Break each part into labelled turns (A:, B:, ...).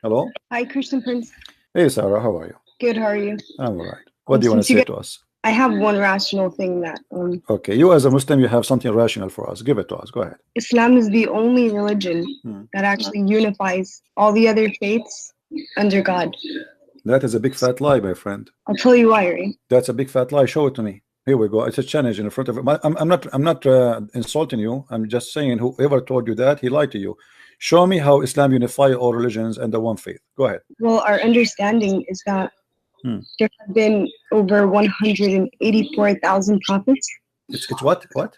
A: Hello.
B: Hi, Christian Prince.
A: Hey, Sarah. How are you?
B: Good, how are you?
A: I'm all right. What do you want to say to us?
B: I have one rational thing that
A: Okay, you as a Muslim, you have something rational for us. Give it to us. Go ahead.
B: Islam is the only religion that actually unifies all the other faiths under God.
A: That is a big fat lie, my friend.
B: I'll tell you why, right?
A: That's a big fat lie. Show it to me. Here we go. It's a challenge in front of it. I'm not insulting you. I'm just saying whoever told you that, he lied to you. Show me how Islam unify all religions under one faith. Go ahead.
B: Well, our understanding is that there have been over 184,000 prophets.
A: It's what? What?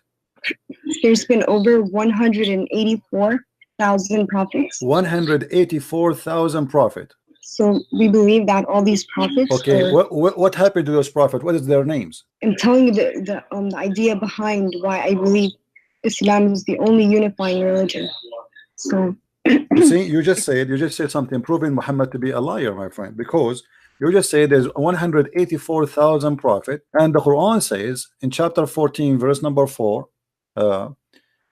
B: There's been over 184,000 prophets.
A: 184,000 prophets.
B: So we believe that all these prophets.
A: Okay, what happened to those prophets? What is their names?
B: I'm telling you the idea behind why I believe Islam is the only unifying religion. So
A: you see, you just said something proving Muhammad to be a liar, my friend, because you just say there's 184,000 prophets, and the Quran says in chapter 14, verse number 4,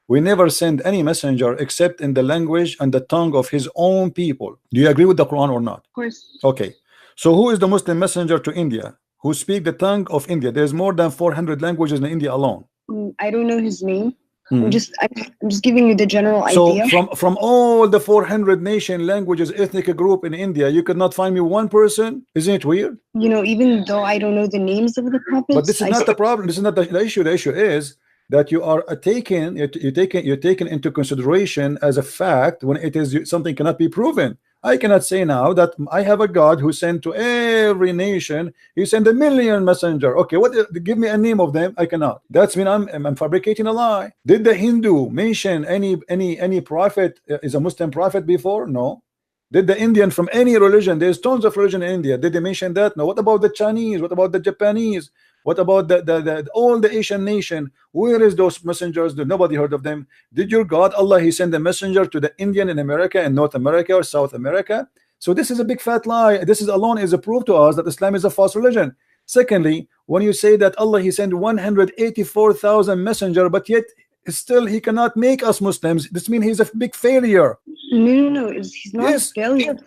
A: we never send any messenger except in the language and the tongue of his own people. Do you agree with the Quran or not?
B: Of course.
A: Okay. So who is the Muslim messenger to India who speak the tongue of India? There's more than 400 languages in India alone.
B: I don't know his name. I'm just giving you the general idea.
A: So from all the 400 nation languages ethnic group in India, you could not find me one person. Isn't it weird?
B: You know, even though I don't know the names of the prophets.
A: But this is not the problem. This is not the issue. The issue is that you are taken into consideration as a fact when it is something cannot be proven. I cannot say now that I have a God who sent to every nation. He sent 1 million messenger. Okay, what? Give me a name of them. I cannot. That's mean I'm fabricating a lie. Did the Hindu mention any prophet is a Muslim prophet before? No. Did the Indian from any religion? There's tons of religion in India. Did they mention that? No. What about the Chinese? What about the Japanese? What about all the Asian nation? Where is those messengers? Nobody heard of them. Did your God Allah He send a messenger to the Indian in America and North America or South America? So this is a big fat lie. This is alone is a proof to us that Islam is a false religion. Secondly, when you say that Allah He sent 184,000 messenger, but yet still He cannot make us Muslims, this means He's a big failure.
B: No, he's not a failure.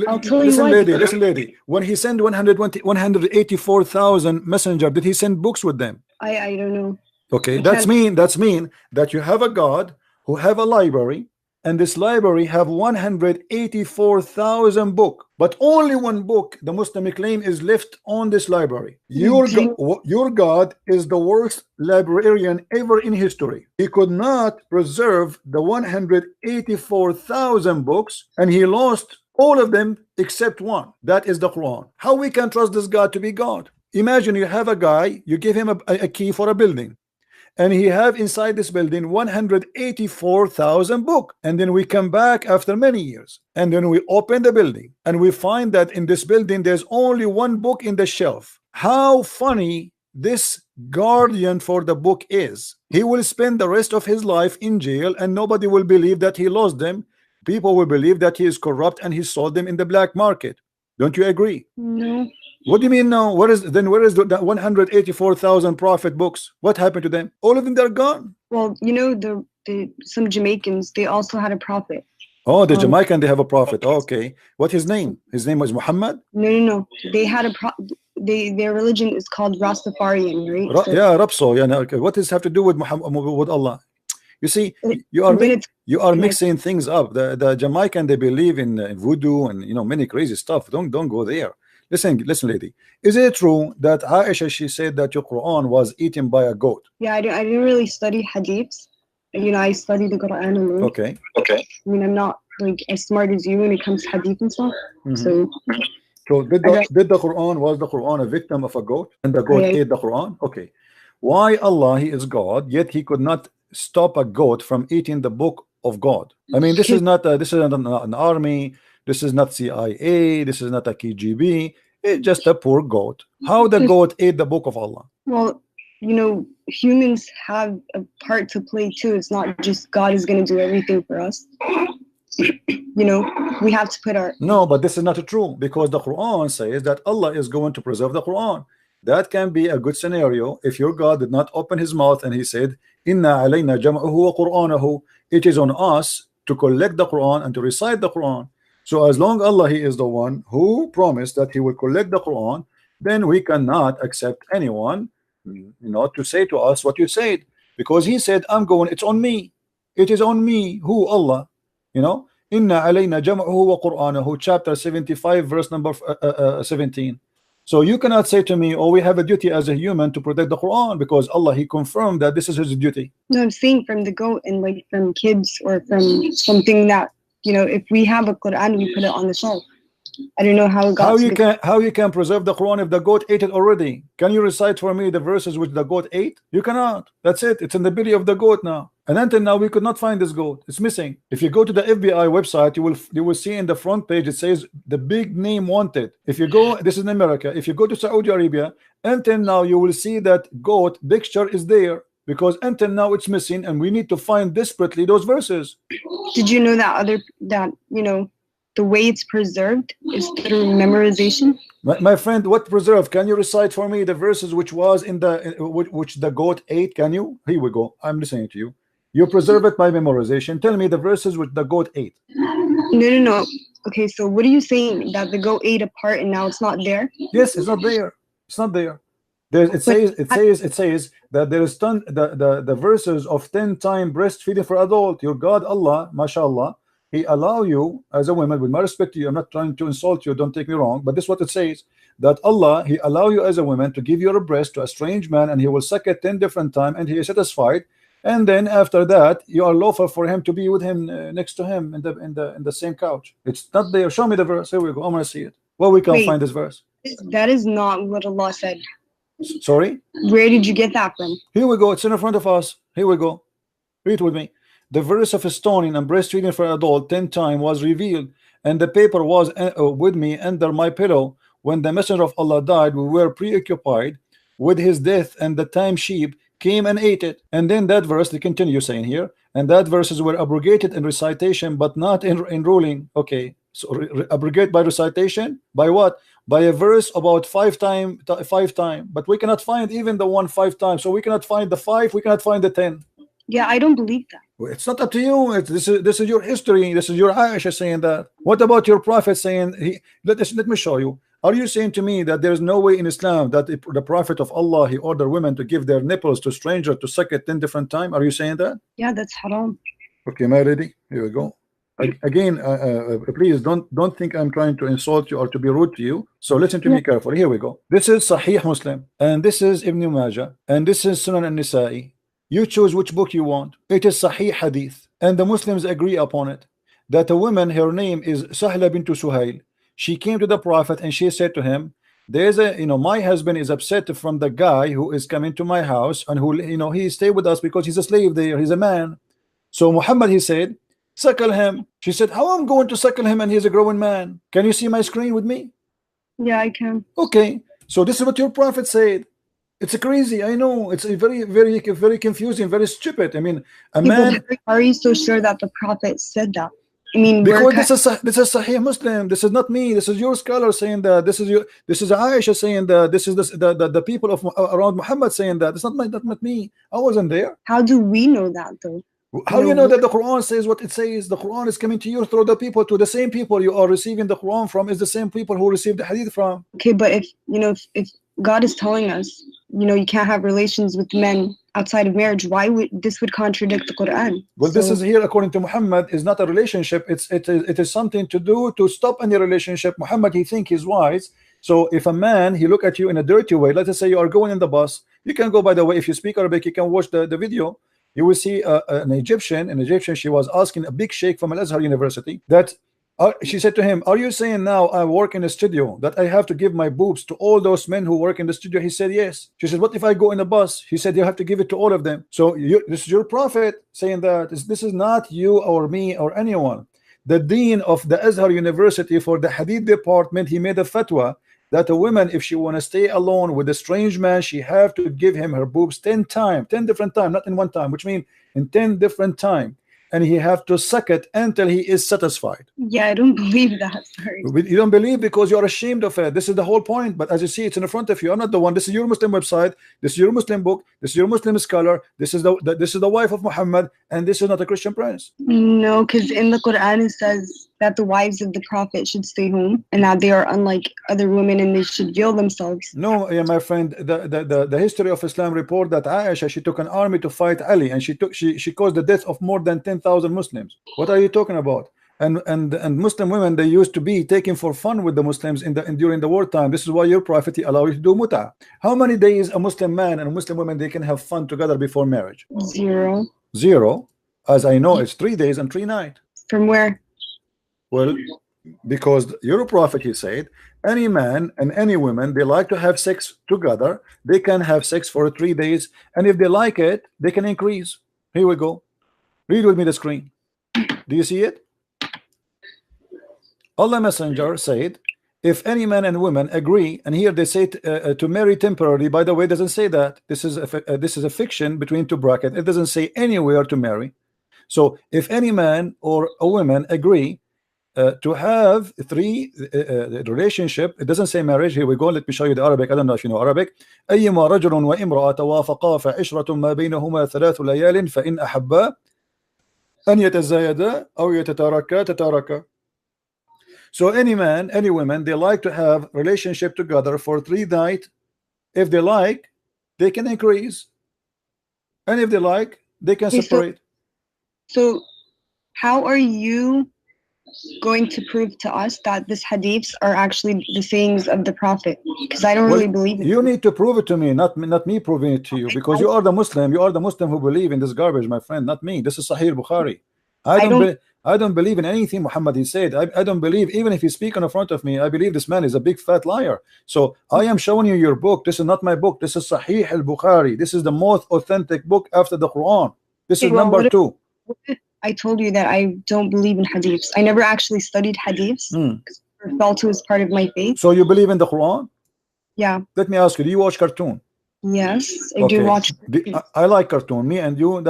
B: I'll tell you
A: listen,
B: why.
A: Listen, lady. When He sent 184,000 messenger, did He send books with them?
B: I don't know.
A: Okay, that's mean that you have a God who have a library, and this library have 184,000 book, but only one book the Muslim claim is left on this library. Your God is the worst librarian ever in history. He could not preserve the 184,000 books, and he lost all of them except one. That is the Quran. How we can trust this God to be God? Imagine you have a guy, you give him a key for a building, and he have inside this building 184,000 book, and then we come back after many years, and then we open the building and we find that in this building there's only one book in the shelf. How funny this guardian for the book is. He will spend the rest of his life in jail, and nobody will believe that he lost them. People will believe that he is corrupt and he sold them in the black market. Don't you agree?
B: No.
A: What do you mean no? Where is the 184,000 prophet books? What happened to them? All of them, they're gone.
B: Well, you know, some Jamaicans, they also had a prophet.
A: Oh, the Jamaican, they have a prophet. Okay, what his name? His name was Muhammad.
B: No. They had their religion is called Rastafarian, right?
A: Yeah, Rapso. Yeah. Okay. What does this have to do with Muhammad, with Allah? You see, you are mixing things up. The Jamaican, they believe in voodoo and many crazy stuff. Don't go there. Listen, lady. Is it true that Aisha, she said that your Quran was eaten by a goat?
B: Yeah, I didn't really study hadiths. I study the Quran alone.
A: Okay.
B: I mean, I'm not like as smart as you when it comes to hadith and stuff. So
A: did the Quran, was the Quran a victim of a goat, and the goat ate the Quran? Okay. Why Allah, He is God, yet He could not stop a goat from eating the book of God? I mean, this is not an army. This is not CIA. This is not a KGB. It's just a poor goat. How the goat ate the book of Allah?
B: Well, humans have a part to play too. It's not just God is going to do everything for us. We have to put our...
A: No, but this is not true, because the Quran says that Allah is going to preserve the Quran. That can be a good scenario if your God did not open his mouth and he said, Inna alayna jam'uhu wa qur'anahu. It is on us to collect the Quran and to recite the Quran. So as long Allah He is the one who promised that He will collect the Quran, then we cannot accept anyone, to say to us what you said, because He said, I'm going, it's on me, it is on me. Who? Allah. Inna alayna jam'uhu wa qur'anahu, chapter 75, verse number 17. So you cannot say to me, oh, we have a duty as a human to protect the Quran, because Allah He confirmed that this is His duty.
B: No, I'm saying from the goat and like from kids or from something that, if we have a Quran, we put it on the shelf. I don't know how it got
A: how you can preserve the Quran if the goat ate it already? Can you recite for me the verses which the goat ate? You cannot. That's it. It's in the belly of the goat now. And until now we could not find this goat. It's missing. If you go to the FBI website, you will see in the front page it says the big name wanted. If you go, this is in America. If you go to Saudi Arabia, until now you will see that goat picture is there, because until now it's missing, and we need to find desperately those verses.
B: Did you know that the way it's preserved is through memorization?
A: My friend, what preserved? Can you recite for me the verses which was in the which the goat ate? Can you? Here we go. I'm listening to you. You preserve it by memorization. Tell me the verses which the goat ate.
B: No. Okay, so what are you saying? That the goat ate a part and now it's not there?
A: Yes, it's not there. It's not there. It says that there is the verses of 10 times breastfeeding for adult. Your God Allah, mashallah, He allow you as a woman, with my respect to you, I'm not trying to insult you, don't take me wrong, but this is what it says, that Allah, He allow you as a woman to give your breast to a strange man, and he will suck it 10 different times, and he is satisfied, and then after that you are lawful for him to be with him, next to him in the same couch. It's not there. Show me the verse. Here we go. I'm gonna see it. Well, we can find this verse.
B: That is not what Allah said.
A: Sorry?
B: Where did you get that from?
A: Here we go. It's in front of us. Here we go. Read with me. The verse of stoning and breastfeeding for an adult 10 times was revealed, and the paper was with me under my pillow. When the messenger of Allah died, we were preoccupied with his death, and the time sheep came and ate it. And then that verse, they continue saying here, and that verses were abrogated in recitation, but not in ruling. Okay, so abrogate by recitation? By what? By a verse about 5 times, but we cannot find even the 1 5 times. So we cannot find the 5, we cannot find the 10.
B: Yeah, I don't believe that.
A: It's not up to you. This is your history. This is your Aisha saying that. What about your prophet saying let me show you. Are you saying to me that there is no way in Islam that the prophet of Allah, he ordered women to give their nipples to strangers to suck it 10 different times? Are you saying that?
B: Yeah, that's haram.
A: Okay, am I ready? Here we go. Again, please don't think I'm trying to insult you or to be rude to you. So listen to me carefully. Here we go. This is Sahih Muslim, and this is Ibn Majah, and this is Sunan al-Nisa'i. You choose which book you want. It is Sahih Hadith, and the Muslims agree upon it, that a woman, her name is Sahla bint Suhail. She came to the Prophet and she said to him, there's my husband is upset from the guy who is coming to my house, and who he stay with us because he's a slave there, he's a man. So Muhammad, he said, suckle him. She said, how I'm going to suckle him and he's a growing man? Can you see my screen with me?
B: Yeah, I can.
A: Okay, so this is what your Prophet said. It's crazy. I know it's a very confusing, very stupid. I mean, man.
B: Are you so sure that the Prophet said that? I mean,
A: because this is Sahih Muslim. This is not me. This is your scholar saying that. This is Aisha saying that. This is the people of around Muhammad saying that. It's not me. I wasn't there.
B: How do we know that though?
A: How do you know that the Quran says what it says? The Quran is coming to you through the same people you are receiving the Quran from is the same people who received the Hadith from.
B: Okay, but if God is telling us, you can't have relations with men outside of marriage, why would this contradict the Quran?
A: Well, this is here according to Muhammad is not a relationship. It is something to do to stop any relationship. Muhammad, he think he's wise. So if a man, he look at you in a dirty way, let us say you are going in the bus, you can go, by the way, if you speak Arabic, you can watch the video. You will see an Egyptian, she was asking a big sheikh from Al-Azhar University that she said to him, are you saying now I work in a studio that I have to give my boobs to all those men who work in the studio? He said yes. She said, what if I go in a bus? He said, you have to give it to all of them. So this is your Prophet saying that. This is not you or me or anyone. The dean of the Azhar University for the Hadith department, he made a fatwa that a woman, if she want to stay alone with a strange man, she have to give him her boobs 10 times, 10 different times, not in one time, which means in 10 different times. And he have to suck it until he is satisfied.
B: Yeah, I don't believe that. Sorry.
A: You don't believe because you are ashamed of it. This is the whole point. But as you see, it's in front of you. I'm not the one. This is your Muslim website. This is your Muslim book. This is your Muslim scholar. This is the wife of Muhammad, and this is not a Christian prince.
B: No, because in the Quran it says that the wives of the Prophet should stay home and that they are unlike other women and they should veil themselves.
A: No, yeah, my friend, the history of Islam report that Aisha, she took an army to fight Ali, and she caused the death of more than 10,000 Muslims. What are you talking about? And Muslim women, they used to be taken for fun with the Muslims during the wartime. This is why your prophet allow you to do muta. How many days a Muslim man and a Muslim woman they can have fun together before marriage?
B: 0.
A: 0. As I know, it's 3 days and 3 nights.
B: From where?
A: Well, because your prophet, he said, any man and any woman, they like to have sex together, they can have sex for 3 days, and if they like it, they can increase. Here we go. Read with me the screen. Do you see it? Allah Messenger said, if any man and woman agree, and here they say to marry temporarily. By the way, it doesn't say that. This is a fiction between two brackets. It doesn't say anywhere to marry. So if any man or a woman agree to have 3 relationship, it doesn't say marriage. Here we go. Let me show you the Arabic. I don't know if you know Arabic. أيما رجل وامرأة توافقا فعشرة ما بينهما 3 ليال فإن أحبا أن يتزايدا أو يتتاركا تتاركا. So any man, any woman, they like to have relationship together for 3 nights. If they like, they can increase, and if they like, they can separate.
B: So how are you going to prove to us that this hadiths are actually the sayings of the Prophet? Because I don't really believe it.
A: You need to prove it to me, not me proving it to you, because you are the Muslim. You are the Muslim who believe in this garbage, my friend, not me. This is Sahih Bukhari. I don't believe in anything Muhammad he said. I don't believe, even if he speak in front of me, I believe this man is a big fat liar. So I am showing you your book. This is not my book. This is Sahih al-Bukhari. This is the most authentic book after the Quran. This is number 2.
B: I told you that I don't believe in hadiths. I never actually studied hadiths. I felt it was part of my faith.
A: So you believe in the Quran?
B: Yeah.
A: Let me ask you, do you watch cartoon?
B: Yes, I do watch.
A: I like cartoon. Me and you,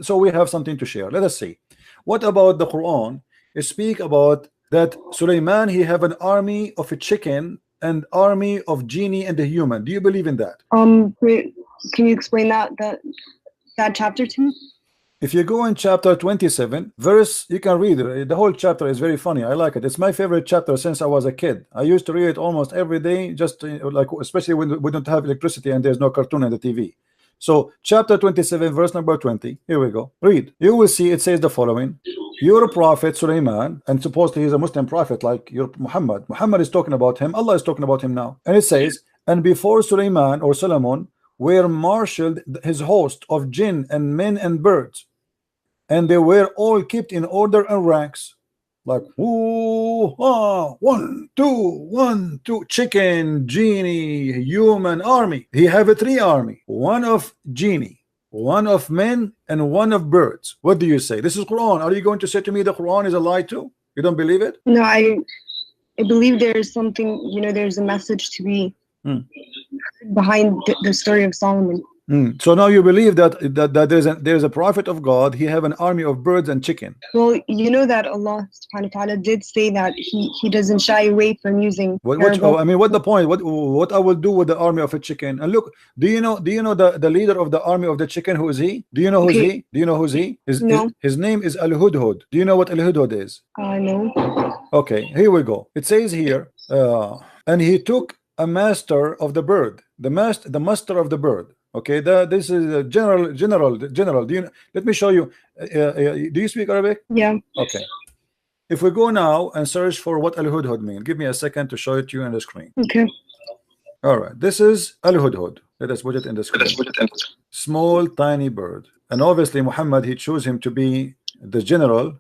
A: so we have something to share. Let us see. What about the Quran? It speak about that Sulaiman, he have an army of a chicken and army of genie and a human. Do you believe in that?
B: Can you explain that chapter to me?
A: If you go in chapter 27 verse, you can read it. The whole chapter is very funny. I like it. It's my favorite chapter since I was a kid. I used to read it almost every day, just like, especially when we don't have electricity and there's no cartoon on the TV. So chapter 27 verse number 20, here we go. Read. You will see it says the following: your prophet Sulaiman, and supposedly he's a Muslim prophet like your Muhammad is talking about him, Allah is talking about him now, and it says, and before Sulaiman or Solomon were marshaled his host of jinn and men and birds, and they were all kept in order and ranks, like 1 2 chicken, genie, human army. He have a 3 army, 1 of genie, 1 of men, and 1 of birds. What do you say? This is Quran. Are you going to say to me the Quran is a lie too? You don't believe it?
B: No, I believe there's something, there's a message to be behind the story of Solomon.
A: So now you believe that there's a prophet of God. He have an army of birds and chicken.
B: Well, you know that Allah subhanahu wa ta'ala did say that he doesn't shy away from using
A: I mean, what the point? What I will do with the army of a chicken? And look, do you know the leader of the army of the chicken? Who is he? Do you know who's he? Do you know who's he? His name is Al-Hudhud. Do you know what Al-Hudhud is?
B: No.
A: Okay, here we go. It says here, and he took a master of the bird, the master of the bird. Okay, this is a general. Do you? Let me show you. Do you speak Arabic?
B: Yeah.
A: Okay. If we go now and search for what Al-Hudhud mean, give me a second to show it to you on the screen.
B: Okay.
A: All right. This is Al-Hudhud. Let us put it in the screen. Small, tiny bird, and obviously Muhammad, he chose him to be the general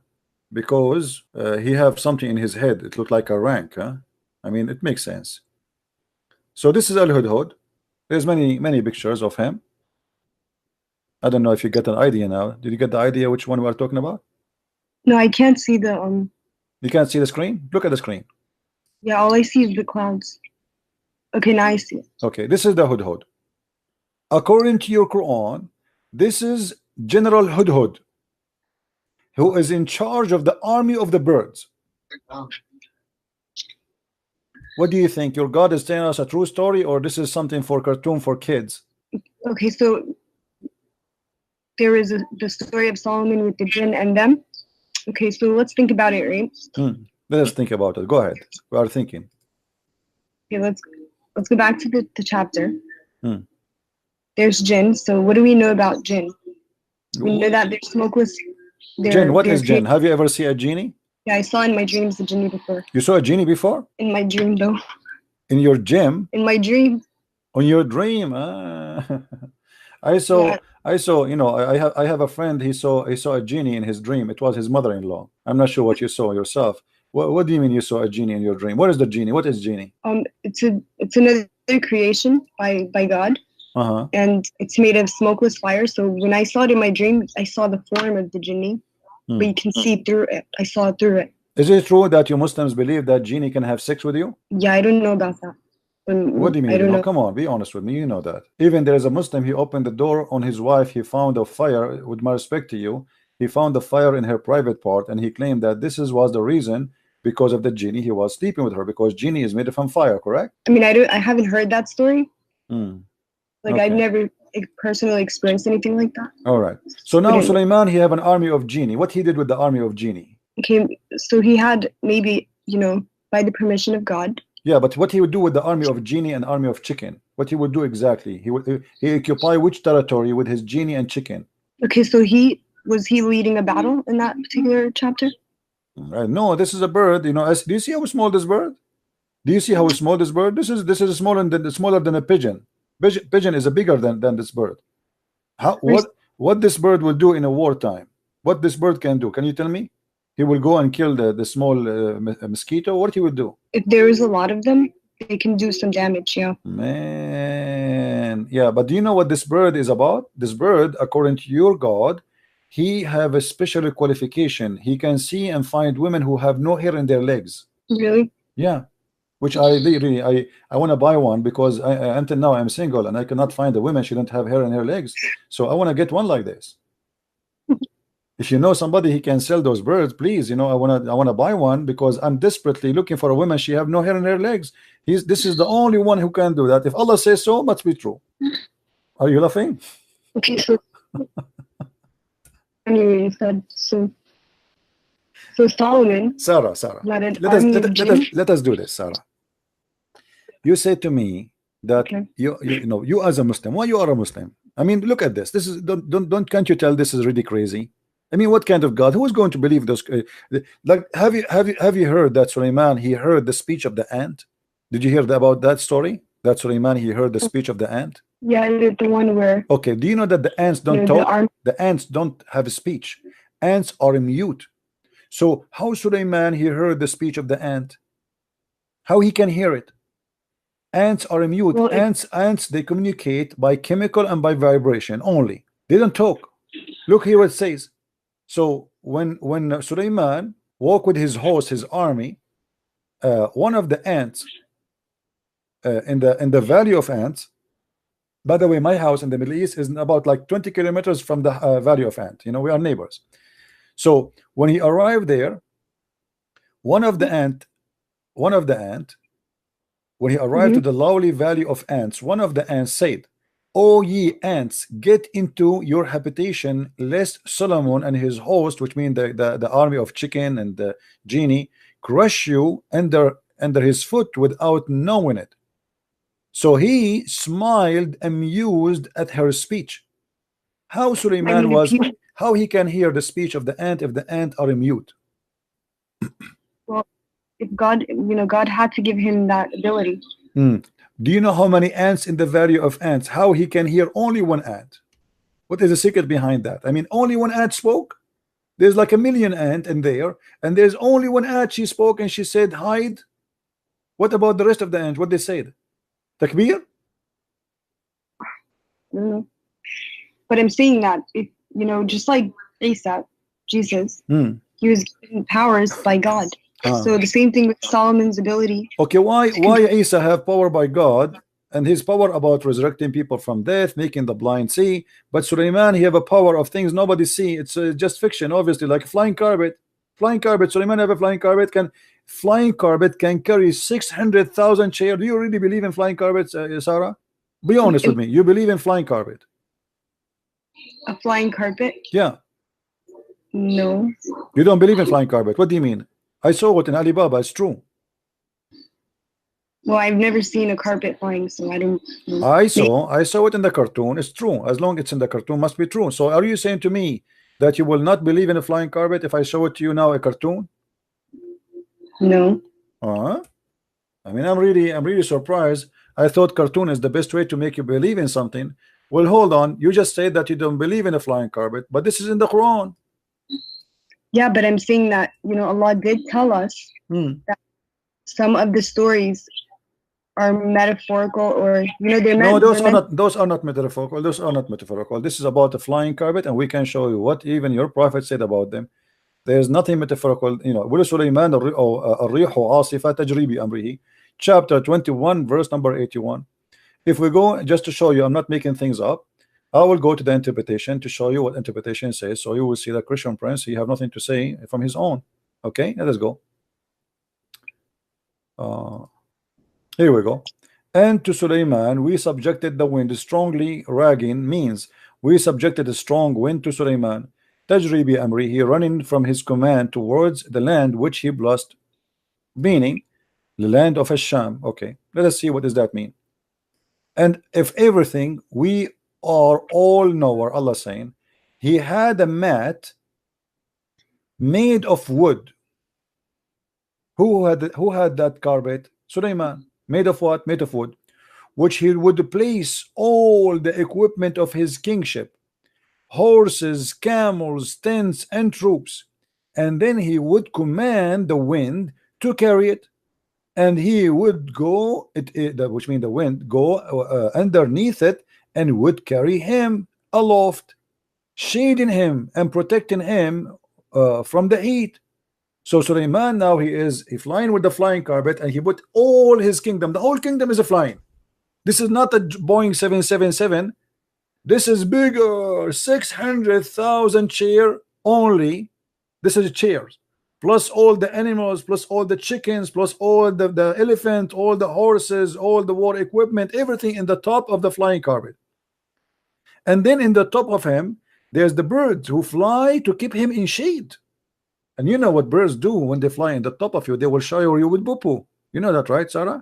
A: because he have something in his head. It looked like a rank. Huh? I mean, it makes sense. So this is Al-Hudhud. There's many pictures of him. I don't know if you get an idea now. Did you get the idea which one we are talking about?
B: No, I can't see the
A: You can't see the screen? Look at the screen.
B: Yeah, all I see is the clouds. Okay, now I see it.
A: Okay, this is the Hudhud. According to your Quran, this is General Hudhud, who is in charge of the army of the birds. What do you think? Your God is telling us a true story, or this is something for cartoon for kids?
B: Okay, so there is the story of Solomon with the jinn and them, Okay, so let's think about it, right?
A: Let us think about it. Go ahead. We are thinking.
B: Okay, let's go back to the chapter.
A: Hmm.
B: There's jinn. So what do we know about jinn? We know that they're smokeless.
A: Jinn. What
B: they're
A: is jinn? Have you ever seen a genie?
B: Yeah, I saw in my dreams the genie before.
A: You saw a genie before?
B: In my dream, though.
A: In your gym?
B: In my dream.
A: On your dream? I saw.
B: Yeah.
A: I saw. You know, I have a friend. He saw a genie in his dream. It was his mother-in-law. I'm not sure what you saw yourself. What do you mean you saw a genie in your dream? What is the genie? What is genie?
B: It's another creation by God. And it's made of smokeless fire. So when I saw it in my dream, I saw the form of the genie, but you can see through it. I saw through it.
A: Is it true that you Muslims believe that genie can have sex with you?
B: Yeah, I don't know about that.
A: What do you mean?
B: I don't know.
A: Come on, be honest with me. You know that. Even there is a Muslim, he opened the door on his wife. He found a fire. With my respect to you, he found a fire in her private part, and he claimed that was the reason, because of the genie he was sleeping with her, because genie is made from fire, correct?
B: I mean, I haven't heard that story. Like,
A: Okay.
B: I've never personally experienced anything like that.
A: All right. So now Sulaiman, he have an army of genie. What he did with the army of genie?
B: Okay, so he had maybe, by the permission of God.
A: Yeah, but what he would do with the army of genie and army of chicken? What he would do exactly? He occupy which territory with his genie and chicken?
B: Okay, so was he leading a battle in that particular chapter?
A: No, this is a bird. You know, do you see how small this bird? Do you see how small this bird? This is smaller than a pigeon. Pigeon is bigger than this bird. What this bird will do in a wartime? What this bird can do? Can you tell me? He will go and kill the small mosquito. What he will do?
B: If there is a lot of them, they can do some damage. Yeah.
A: Man, yeah. But do you know what this bird is about? This bird, according to your God, he have a special qualification. He can see and find women who have no hair in their legs.
B: Really?
A: Yeah. Which I want to buy one, because until now I'm single and I cannot find a woman she don't have hair in her legs. So I want to get one like this. If you know somebody he can sell those birds, please, I want to buy one, because I'm desperately looking for a woman she have no hair in her legs. This is the only one who can do that. If Allah says so, must be true. Are you laughing?
B: Okay, so anyway, you said so Solomon.
A: Sarah, let us do this, Sarah. You said to me that you as a Muslim, why you are a Muslim? I mean, look at this. This is can't you tell this is really crazy? I mean, what kind of God? Who is going to believe those? Like, have you heard that Sulaiman, he heard the speech of the ant? Did you hear about that story? That Sulaiman, he heard the speech of the ant.
B: Yeah, the one where.
A: Okay. Do you know that the ants don't talk? The ants don't have a speech. Ants are mute. So how Sulaiman he heard the speech of the ant? How he can hear it? Ants are mute. Well, ants they communicate by chemical and by vibration only. They don't talk. Look here what it says. So when Sulaiman walked with his host, his army, one of the ants in the valley of ants. By the way, my house in the Middle East is about like 20 kilometers from the valley of ant. We are neighbors. So when he arrived there, one of the ant, when he arrived to the lowly valley of ants, one of the ants said, "O ye ants, get into your habitation, lest Solomon and his host," which mean the army of chicken and the genie, "crush you under his foot without knowing it." So he smiled, amused at her speech. How Sulaiman how he can hear the speech of the ant if the ant are mute?
B: Well, if God, God had to give him that ability.
A: Do you know how many ants in the valley of ants? How he can hear only one ant? What is the secret behind that? I mean, only one ant spoke. There's like a million ant in there, and there's only one ant. She spoke and she said, "Hide." What about the rest of the ants? What they said? Takbir?
B: But I'm saying that if just like Isa, Jesus, he was given powers by God. So the same thing with Solomon's ability.
A: Okay, why Isa have power by God and his power about resurrecting people from death, making the blind see, but Sulaiman he have a power of things nobody see. It's just fiction, obviously, like a flying carpet. Sulaiman have a flying carpet. Flying carpet can carry 600,000 chairs. Do you really believe in flying carpets, Sarah? Be honest with me. You believe in flying carpet?
B: A flying carpet?
A: Yeah.
B: No.
A: You don't believe in flying carpet. What do you mean? I saw it in Alibaba. It's true.
B: Well, I've never seen a carpet flying, so I don't know.
A: I saw it in the cartoon. It's true. As long as it's in the cartoon, must be true. So are you saying to me that you will not believe in a flying carpet if I show it to you now, a cartoon?
B: No.
A: I mean, I'm really surprised. I thought cartoon is the best way to make you believe in something. Well, hold on. You just said that you don't believe in a flying carpet, but this is in the Quran.
B: Yeah, but I'm saying that, you know, Allah did tell us that some of the stories are metaphorical, or, you know, they're
A: no, those are not metaphorical. Those are not metaphorical. This is about a flying carpet, and we can show you what even your prophet said about them. There's nothing metaphorical. You know, Sulaiman الريح عاصفة تجري بأمره, chapter 21, verse number 81. If we go, just to show you, I'm not making things up. I will go to the interpretation to show you what interpretation says. So you will see that Christian Prince, he have nothing to say from his own. Okay, let us go. Here we go. And to Sulaiman we subjected the wind strongly. Ragging means we subjected a strong wind to Sulaiman. Tajri bi amri, he running from his command towards the land which he blessed, meaning the land of Asham. Okay, let us see what does that mean. And if everything, we are all knower, Allah saying, he had a mat made of wood. Who had that carpet? Sulaiman. Made of what? Made of wood, which he would place all the equipment of his kingship, horses, camels, tents, and troops, and then he would command the wind to carry it, and he would go, which means the wind go underneath it, and would carry him aloft, shading him and protecting him from the heat. So Sulaiman now he flying with the flying carpet, and he put all his kingdom. The whole kingdom is a flying. This is not a Boeing 777. This is bigger, 600,000 chair only. This is chairs, plus all the animals, plus all the chickens, plus all the elephant, all the horses, all the war equipment, everything in the top of the flying carpet. And then in the top of him, there's the birds who fly to keep him in shade. And you know what birds do when they fly in the top of you? They will shower you with poo-poo. You know that, right, Sarah?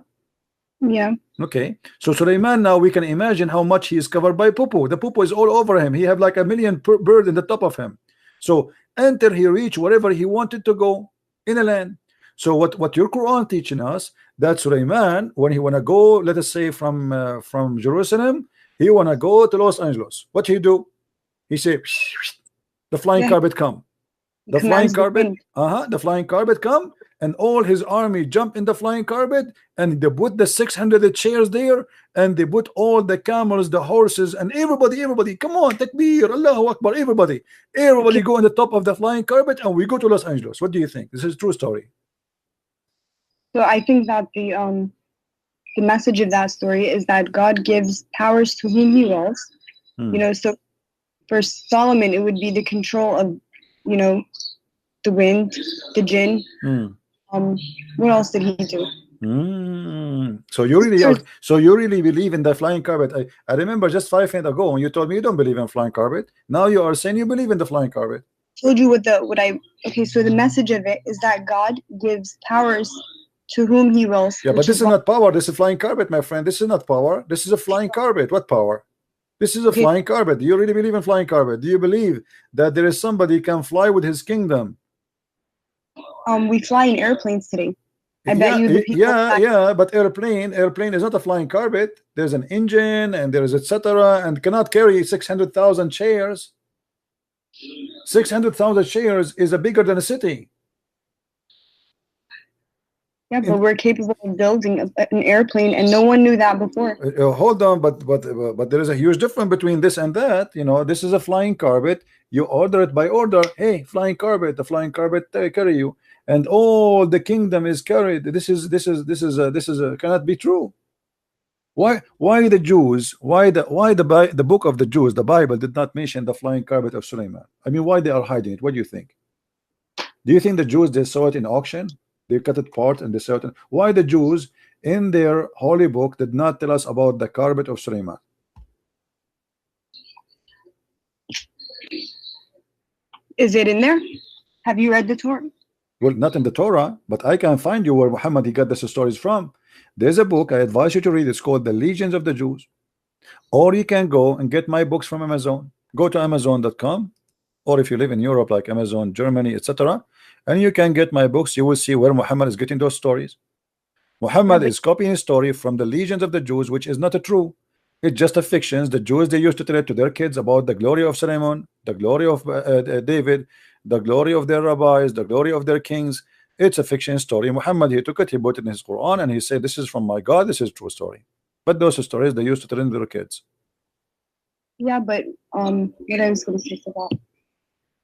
B: Yeah.
A: Okay. So Sulaiman, now we can imagine how much he is covered by poo-poo. The poo-poo is all over him. He have like a million bird in the top of him. So until he reach wherever he wanted to go in the land. So what your Quran teaching us, that Sulaiman, when he want to go, let us say from Jerusalem, he want to go to Los Angeles. What he do? He say, the flying carpet come. The flying carpet, the flying carpet come, and all his army jump in the flying carpet, and they put the 600 chairs there, and they put all the camels, the horses, and everybody, come on, takbir, Allahu Akbar, everybody go on the top of the flying carpet, and we go to Los Angeles. What do you think? This is a true story.
B: So I think that the message of that story is that God gives powers to whom he wills. You know, so for Solomon, it would be the control of, you know, the wind, the jinn. What else did he do?
A: So you really believe in the flying carpet. I remember just 5 minutes ago when you told me you don't believe in flying carpet. Now you are saying you believe in the flying carpet.
B: Told you okay, so the message of it is that God gives powers to whom he wills.
A: Yeah, but this is not power. This is flying carpet, my friend. This is not power. This is a flying carpet. What power? This is a flying carpet. Do you really believe in flying carpet? Do you believe that there is somebody can fly with his kingdom?
B: We fly in airplanes today. I bet you the
A: people but airplane is not a flying carpet. There's an engine and there is etc. and cannot carry 600,000 chairs. 600,000 chairs is bigger than a city.
B: Yeah, but we're capable of building an airplane, and no one knew that before.
A: Hold on, but there is a huge difference between this and that. You know, this is a flying carpet. You order it by order. Hey, flying carpet, the flying carpet carry you, and all the kingdom is carried. This is cannot be true. Why the Jews? Why the book of the Jews, the Bible, did not mention the flying carpet of Sulaiman? I mean, why they are hiding it? What do you think? Do you think the Jews, they saw it in auction? They cut it apart and they sell it. Why the Jews in their holy book did not tell us about the carpet of Sulaiman?
B: Is it in there? Have you read the Torah?
A: Well, not in the Torah, but I can find you where Muhammad he got these stories from. There's a book I advise you to read. It's called The Legions of the Jews. Or you can go and get my books from Amazon. Go to Amazon.com, or if you live in Europe like Amazon, Germany, etc., and you can get my books. You will see where Muhammad is getting those stories. Muhammad is copying a story from the Legions of the Jews, which is not a true. It's just a fiction. The Jews, they used to tell it to their kids about the glory of Solomon, the glory of David, the glory of their rabbis, the glory of their kings. It's a fiction story. Muhammad, he took it, he put it in his Quran, and he said, this is from my God, this is a true story. But those stories they used to tell in their kids.
B: Yeah, but what I was going to say to that.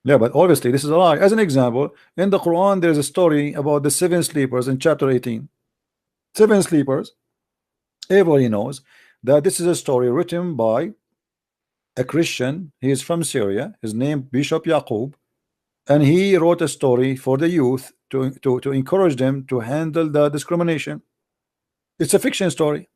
A: Yeah, but obviously this is a lie. As an example, in the Quran there's a story about the 7 sleepers in chapter 18. 7 sleepers. Everybody knows that this is a story written by a Christian. He is from Syria. His name Bishop Yaqub, and he wrote a story for the youth to encourage them to handle the discrimination. It's a fiction story.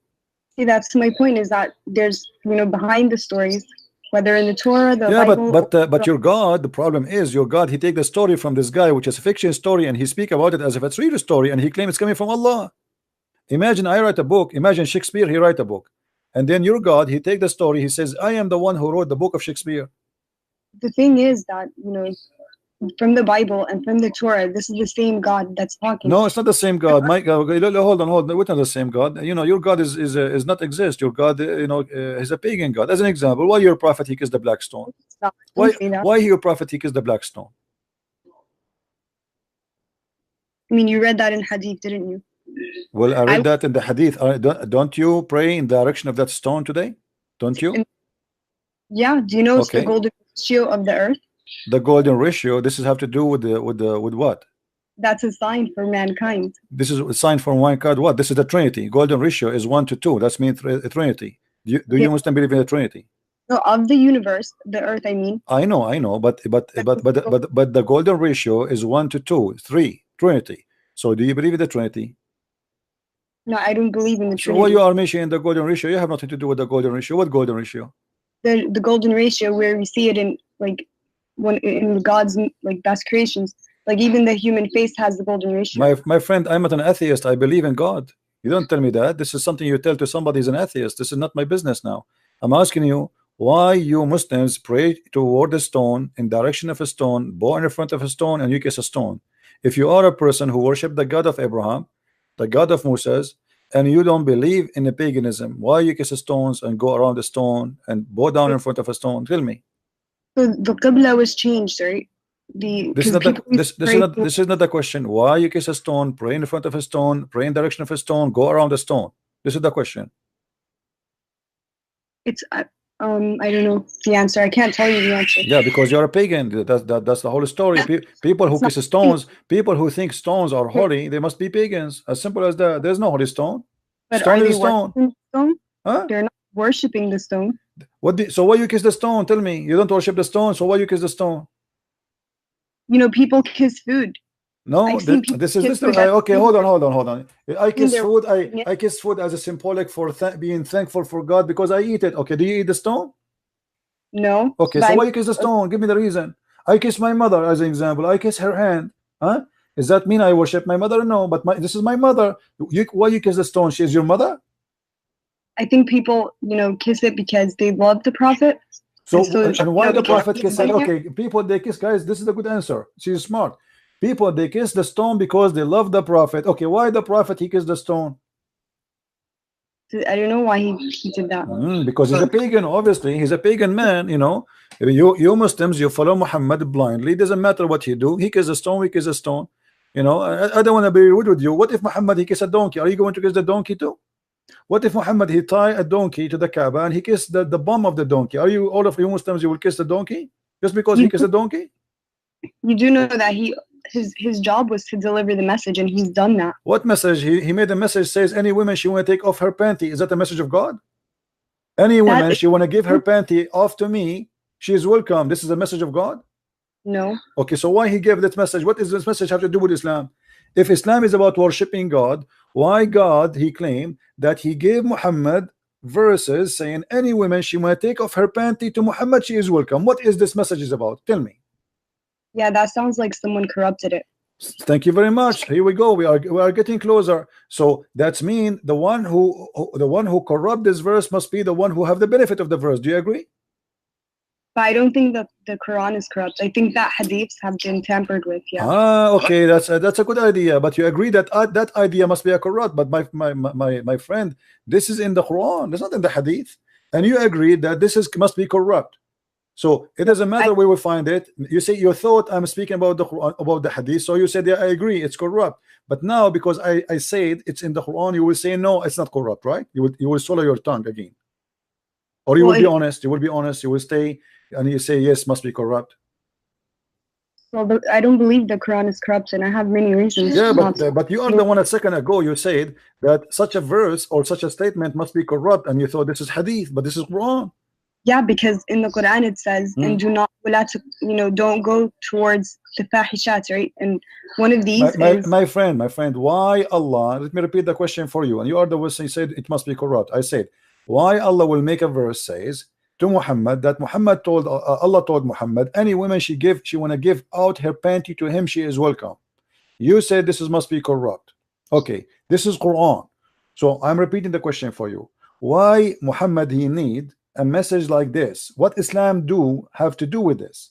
B: See, that's my point, is that there's, behind the stories, whether in the Torah, the
A: yeah,
B: Bible,
A: but your God, the problem is your God, he take the story from this guy, which is a fiction story, and he speak about it as if it's real story, and he claims it's coming from Allah. Imagine I write a book, imagine Shakespeare, he write a book, and then your God, he take the story, he says, I am the one who wrote the book of Shakespeare.
B: The thing is that, from the Bible and from the Torah, this is the same God that's talking.
A: No, it's not the same God. My God, hold on. We're not the same God. Your God is not exist. Your God, is a pagan God. As an example, why your prophet he kissed the black stone? Why your prophet he kissed the black stone?
B: I mean, you read that in Hadith, didn't you?
A: Well, I read that in the Hadith. Don't you pray in the direction of that stone today? Don't you?
B: Yeah. Do you know it's the golden ratio of the earth?
A: The golden ratio. This is have to do with what?
B: That's a sign for mankind.
A: This is a sign for mankind. What? This is the Trinity. Golden ratio is 1 to 2. That's mean Trinity. Do you Muslim believe in the Trinity?
B: No, of the universe, the earth. I mean.
A: I know, but the golden ratio is 1 to 2, 3. Trinity. So do you believe in the Trinity?
B: No, I don't believe in the Trinity.
A: So why you are mentioning the golden ratio? You have nothing to do with the golden ratio. What golden ratio?
B: The golden ratio, where we see it in in God's best creations, even the human face has the golden ratio.
A: My friend, I'm not an atheist. I believe in God. You don't tell me that. This is something you tell to somebody who's an atheist. This is not my business now. I'm asking you why you Muslims pray toward a stone, in direction of a stone, bow in front of a stone, and you kiss a stone. If you are a person who worship the God of Abraham, the God of Moses, and you don't believe in the paganism, why you kiss stones and go around the stone and bow down in front of a stone? Tell me.
B: So the Qibla was changed, right?
A: This is not the question. Why you kiss a stone, pray in front of a stone, pray in direction of a stone, go around the stone? This is the question.
B: It's I don't know the answer. I can't tell you the answer.
A: Yeah, because you're a pagan. That's the whole story. People who kiss stones, people who think stones are holy, they must be pagans. As simple as that. There's no holy stone.
B: But
A: stone
B: are
A: is a stone. Huh?
B: They're not worshiping the stone.
A: So why you kiss the stone? Tell me. You don't worship the stone, so why you kiss the stone?
B: People kiss food.
A: No, this is okay. Hold on. I kiss food. I kiss food as a symbolic for being thankful for God because I eat it. Okay, do you eat the stone?
B: No.
A: Okay, so why you kiss the stone? Give me the reason. I kiss my mother as an example. I kiss her hand. Huh? Does that mean I worship my mother? No, but this is my mother. Why you kiss the stone? She is your mother?
B: I think people, kiss it because they love the prophet.
A: So and why the prophet kiss it? Okay, people they kiss, guys. This is a good answer. She's smart. People they kiss the stone because they love the prophet. Okay, why the prophet he kissed the stone?
B: I don't know why he did that.
A: Because he's a pagan. Obviously, he's a pagan man. You Muslims, you follow Muhammad blindly. It doesn't matter what he do. He kisses a stone. We kiss a stone. I don't want to be rude with you. What if Muhammad he kiss a donkey? Are you going to kiss the donkey too? What if Muhammad he tie a donkey to the Kaaba and he kissed the bum of the donkey? Are you all of you Muslims you will kiss the donkey just because he kissed a donkey?
B: You do know that his job was to deliver the message, and he's done that.
A: What message? He made a message says any woman she want to take off her panty. Is that a message of God? Any woman she want to give her panty off to me, she is welcome. This is a message of God?
B: No.
A: Okay, so why he gave that message? What does this message have to do with Islam? If Islam is about worshiping God, why God he claimed that he gave Muhammad verses saying any woman she want to take off her panty to Muhammad, she is welcome? What is this message is about? Tell me.
B: Yeah, that sounds like someone corrupted it.
A: Thank you very much. Here we go. We are getting closer. So that's mean the one who corrupt this verse must be the one who have the benefit of the verse. Do you agree?
B: But I don't think that the Quran is corrupt. I think that hadiths have been tampered with. Yeah.
A: Okay, that's a good idea. But you agree that that idea must be a corrupt. But my friend, this is in the Quran. It's not in the hadith. And you agree that this must be corrupt. So it doesn't matter where we find it. You say you thought I'm speaking about the Quran, about the hadith, so you said, yeah, I agree, it's corrupt. But now because I said it's in the Quran, you will say no, it's not corrupt, right? You will swallow your tongue again, or you will be honest. You will be honest. You will stay and you say yes, must be corrupt.
B: Well, I don't believe the Quran is corrupt, and I have many reasons.
A: Yeah, but you are the one a second ago you said that such a verse or such a statement must be corrupt, and you thought this is hadith, but this is Quran.
B: Yeah, because in the Quran it says, and do not, don't go towards the fahishat, right? And one of these is...
A: My friend, why Allah, let me repeat the question for you, and you are the one who said it must be corrupt. I said, why Allah will make a verse says to Muhammad that Muhammad told, Allah told Muhammad, any woman she want to give out her panty to him, she is welcome. You said this must be corrupt. Okay, this is Quran. So I'm repeating the question for you. Why Muhammad he need a message like this? What Islam have to do with this?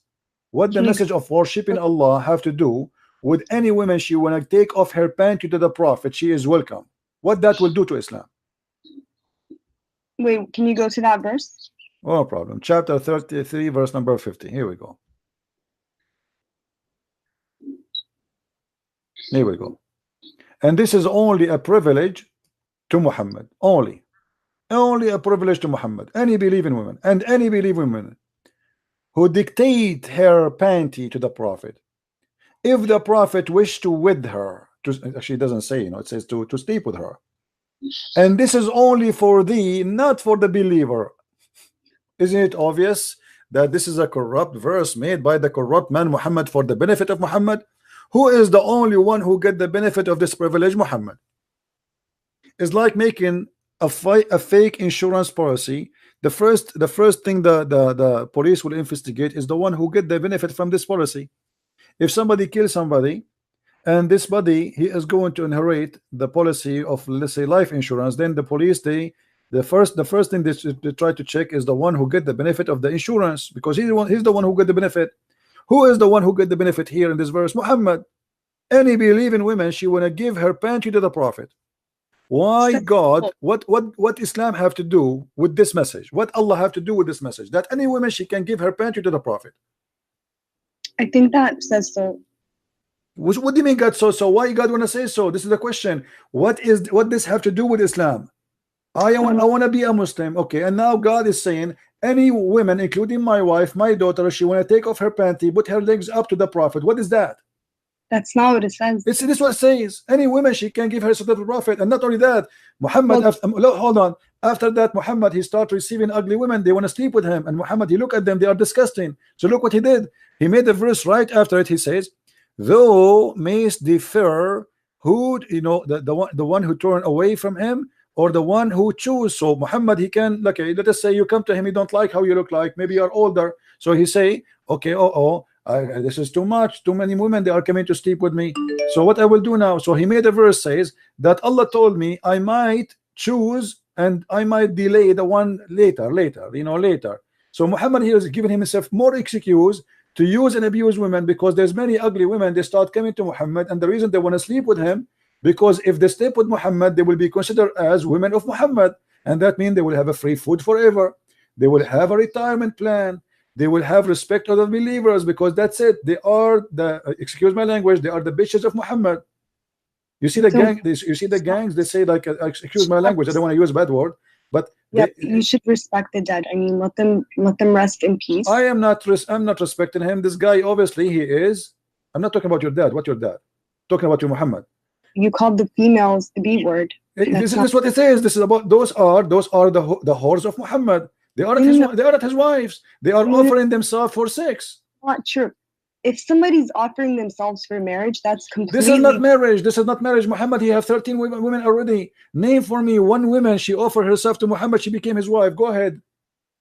A: What the message of worshiping Allah have to do with any woman she want to take off her panty to the Prophet, she is welcome? What that will do to Islam?
B: Wait, can you go to that verse?
A: No problem. Chapter 33 verse number 50. Here we go. Here we go. And this is only a privilege to Muhammad. Only a privilege to Muhammad. Any believing woman and any believing woman who dictate her panty to the Prophet, if the Prophet wished to with her, actually it doesn't say, it says to sleep with her, and this is only for thee, not for the believer. Isn't it obvious that this is a corrupt verse made by the corrupt man Muhammad for the benefit of Muhammad? Who is the only one who get the benefit of this privilege? Muhammad. It's like making a fake insurance policy. The first thing the police will investigate is the one who get the benefit from this policy. If somebody kills somebody and this body he is going to inherit the policy of, let's say, life insurance, then the police the first thing they try to check is the one who get the benefit of the insurance, because he's the one who get the benefit. Who is the one who get the benefit here in this verse? Muhammad. Any believing woman she want to give her panty to the Prophet. Why God, what Islam have to do with this message? What Allah have to do with this message? That any woman she can give her panty to the Prophet.
B: I think that says so.
A: What do you mean God so? Why God want to say so? This is the question. What this have to do with Islam? I want to be a Muslim. Okay, and now God is saying any woman, including my wife, my daughter, she want to take off her panty, put her legs up to the Prophet. What is that?
B: That's not what it says.
A: This is what it says. Any woman she can give her to the Prophet. And not only that, Muhammad, hold on. After that, Muhammad, he start receiving ugly women. They want to sleep with him. And Muhammad, he look at them. They are disgusting. So look what he did. He made the verse right after it. He says, "Thou mayst defer who, the one who turn away from him, or the one who choose." So Muhammad, he can, okay, let us say you come to him, you don't like how you look like, maybe you're older. So he say, okay, this is too much, too many women, they are coming to sleep with me. So what I will do now? So he made a verse says that Allah told me I might choose and I might delay the one later. So Muhammad here is giving himself more excuse to use and abuse women, because there's many ugly women, they start coming to Muhammad, and the reason they want to sleep with him, because if they sleep with Muhammad, they will be considered as women of Muhammad, and that means they will have a free food forever. They will have a retirement plan. They will have respect of the believers, because that's it. They are excuse my language, they are the bitches of Muhammad. You see the gang. You see the gangs. They say like, excuse my language. I don't want to use a bad word, but
B: yeah, you should respect the dead. I mean, let them rest in peace.
A: I'm not respecting him. This guy, obviously, he is. I'm not talking about your dad. What your dad? Talking about your Muhammad.
B: You called the females the B word.
A: This is what it says. This is about those are the whores of Muhammad. They are not his wives. They are offering themselves for sex.
B: Not true. If somebody's offering themselves for marriage, that's completely...
A: This is not marriage. This is not marriage. Muhammad, he have 13 women already. Name for me one woman she offered herself to Muhammad. She became his wife. Go ahead.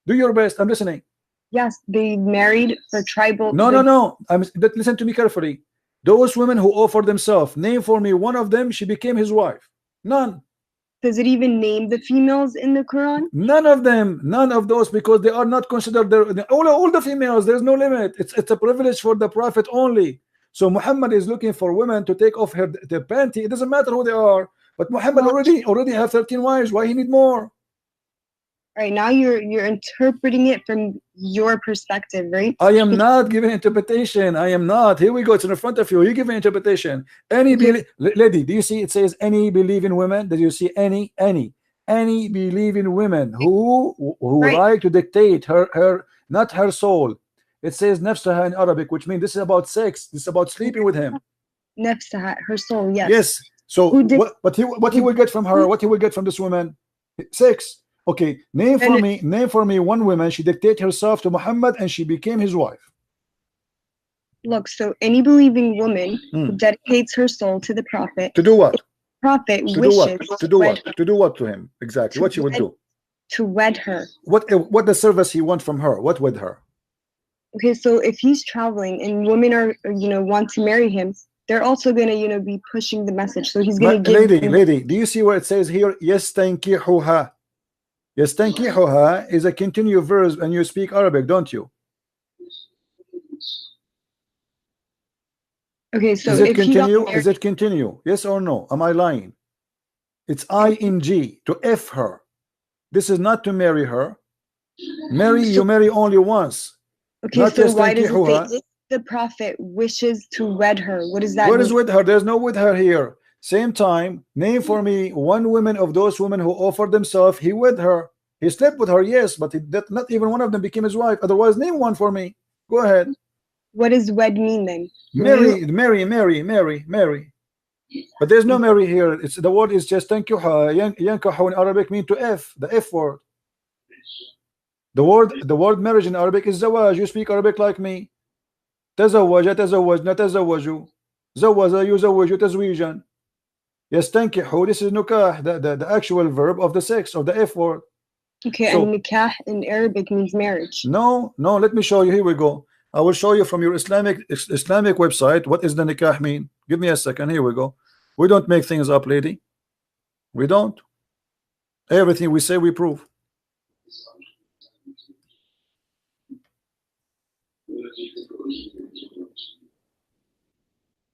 A: Do your best. I'm listening.
B: Yes, they married for tribal.
A: No. Listen to me carefully. Those women who offered themselves, name for me one of them, she became his wife. None.
B: Does it even name the females in the Quran?
A: None of them, none of those, because they are not considered all the females. There's no limit. It's a privilege for the prophet only. So Muhammad is looking for women to take off the panty. It doesn't matter who they are. But Muhammad already have 13 wives. Why he need more?
B: Right now you're interpreting it from your perspective, right?
A: I am not giving interpretation. I am not. Here we go. It's in front of you. You give an interpretation. Lady, do you see it says any believing women? Did you see any believing women who like to dictate her not her soul? It says nafsaha in Arabic, which means this is about sex. This is about sleeping with him.
B: Nafsaha, her soul, yes.
A: Yes. So what he will get from her? What he will get from this woman? Sex. Okay, name for me one woman she dictated herself to Muhammad and she became his wife.
B: Look, so any believing woman who dedicates her soul to the prophet.
A: To do what?
B: Prophet
A: to
B: wishes
A: do what? To do what to him? Exactly. What she would do?
B: To wed her.
A: What the service he want from her? What with her?
B: Okay, so if he's traveling and women are want to marry him, they're also gonna be pushing the message. So he's gonna give
A: lady, do you see where it says here yastankihuha? Yastankihuha is a continuous verb, and you speak Arabic, don't you?
B: Okay, so
A: is it continue? Is it continue? Yes or no? Am I lying? It's ing to f her. This is not to marry her. You marry only once.
B: Okay, so why does it say if the prophet wishes to wed her? What does that mean?
A: What is with her? There's no with her here. Same time, name for me one woman of those women who offered themselves. He with her. He slept with her, yes, but not even one of them became his wife. Otherwise, name one for me. Go ahead.
B: What does wed mean then?
A: Marry. But there's no marry here. It's the word is just tankihuha. Yankahu in Arabic mean to f, the f word. The word marriage in Arabic is zawaj. You speak Arabic like me. تزوج تزوجنا تزوجوا زوج يزوج تزويجا. يستنكحوا, this is nukah, the actual verb of the sex, of the f word.
B: Okay, so, and nikah in Arabic means marriage.
A: No, let me show you. Here we go. I will show you from your Islamic website what is the nikah mean. Give me a second. Here we go. We don't make things up, lady. We don't. Everything we say we prove.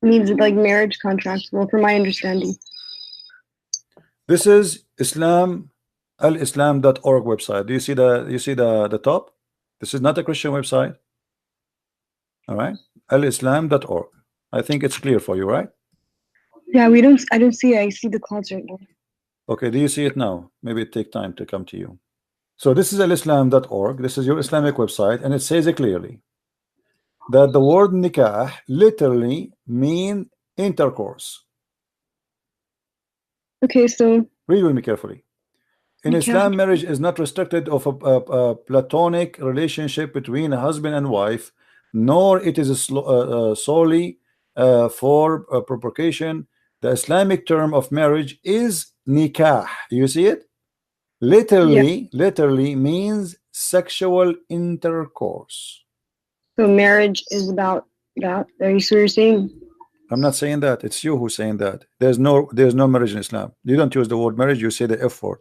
B: Means like marriage contract. Well, from my understanding.
A: This is alislam.org website. Do you see the top? This is not a Christian website. All right, alislam.org. I think it's clear for you, right?
B: Yeah, I don't see it. I see the clouds right now.
A: Okay, do you see it now? Maybe it take time to come to you. So this is alislam.org. This is your Islamic website, and it says it clearly that the word nikah literally mean intercourse.
B: Okay, so
A: read with me carefully. In Islam, marriage is not restricted of a platonic relationship between a husband and wife, nor it is solely for procreation. The Islamic term of marriage is nikah. You see it? Literally means sexual intercourse.
B: So marriage is about that. Are you sure you're saying?
A: I'm not saying that. It's you who's saying that. There's no marriage in Islam. You don't use the word marriage. You say the F word.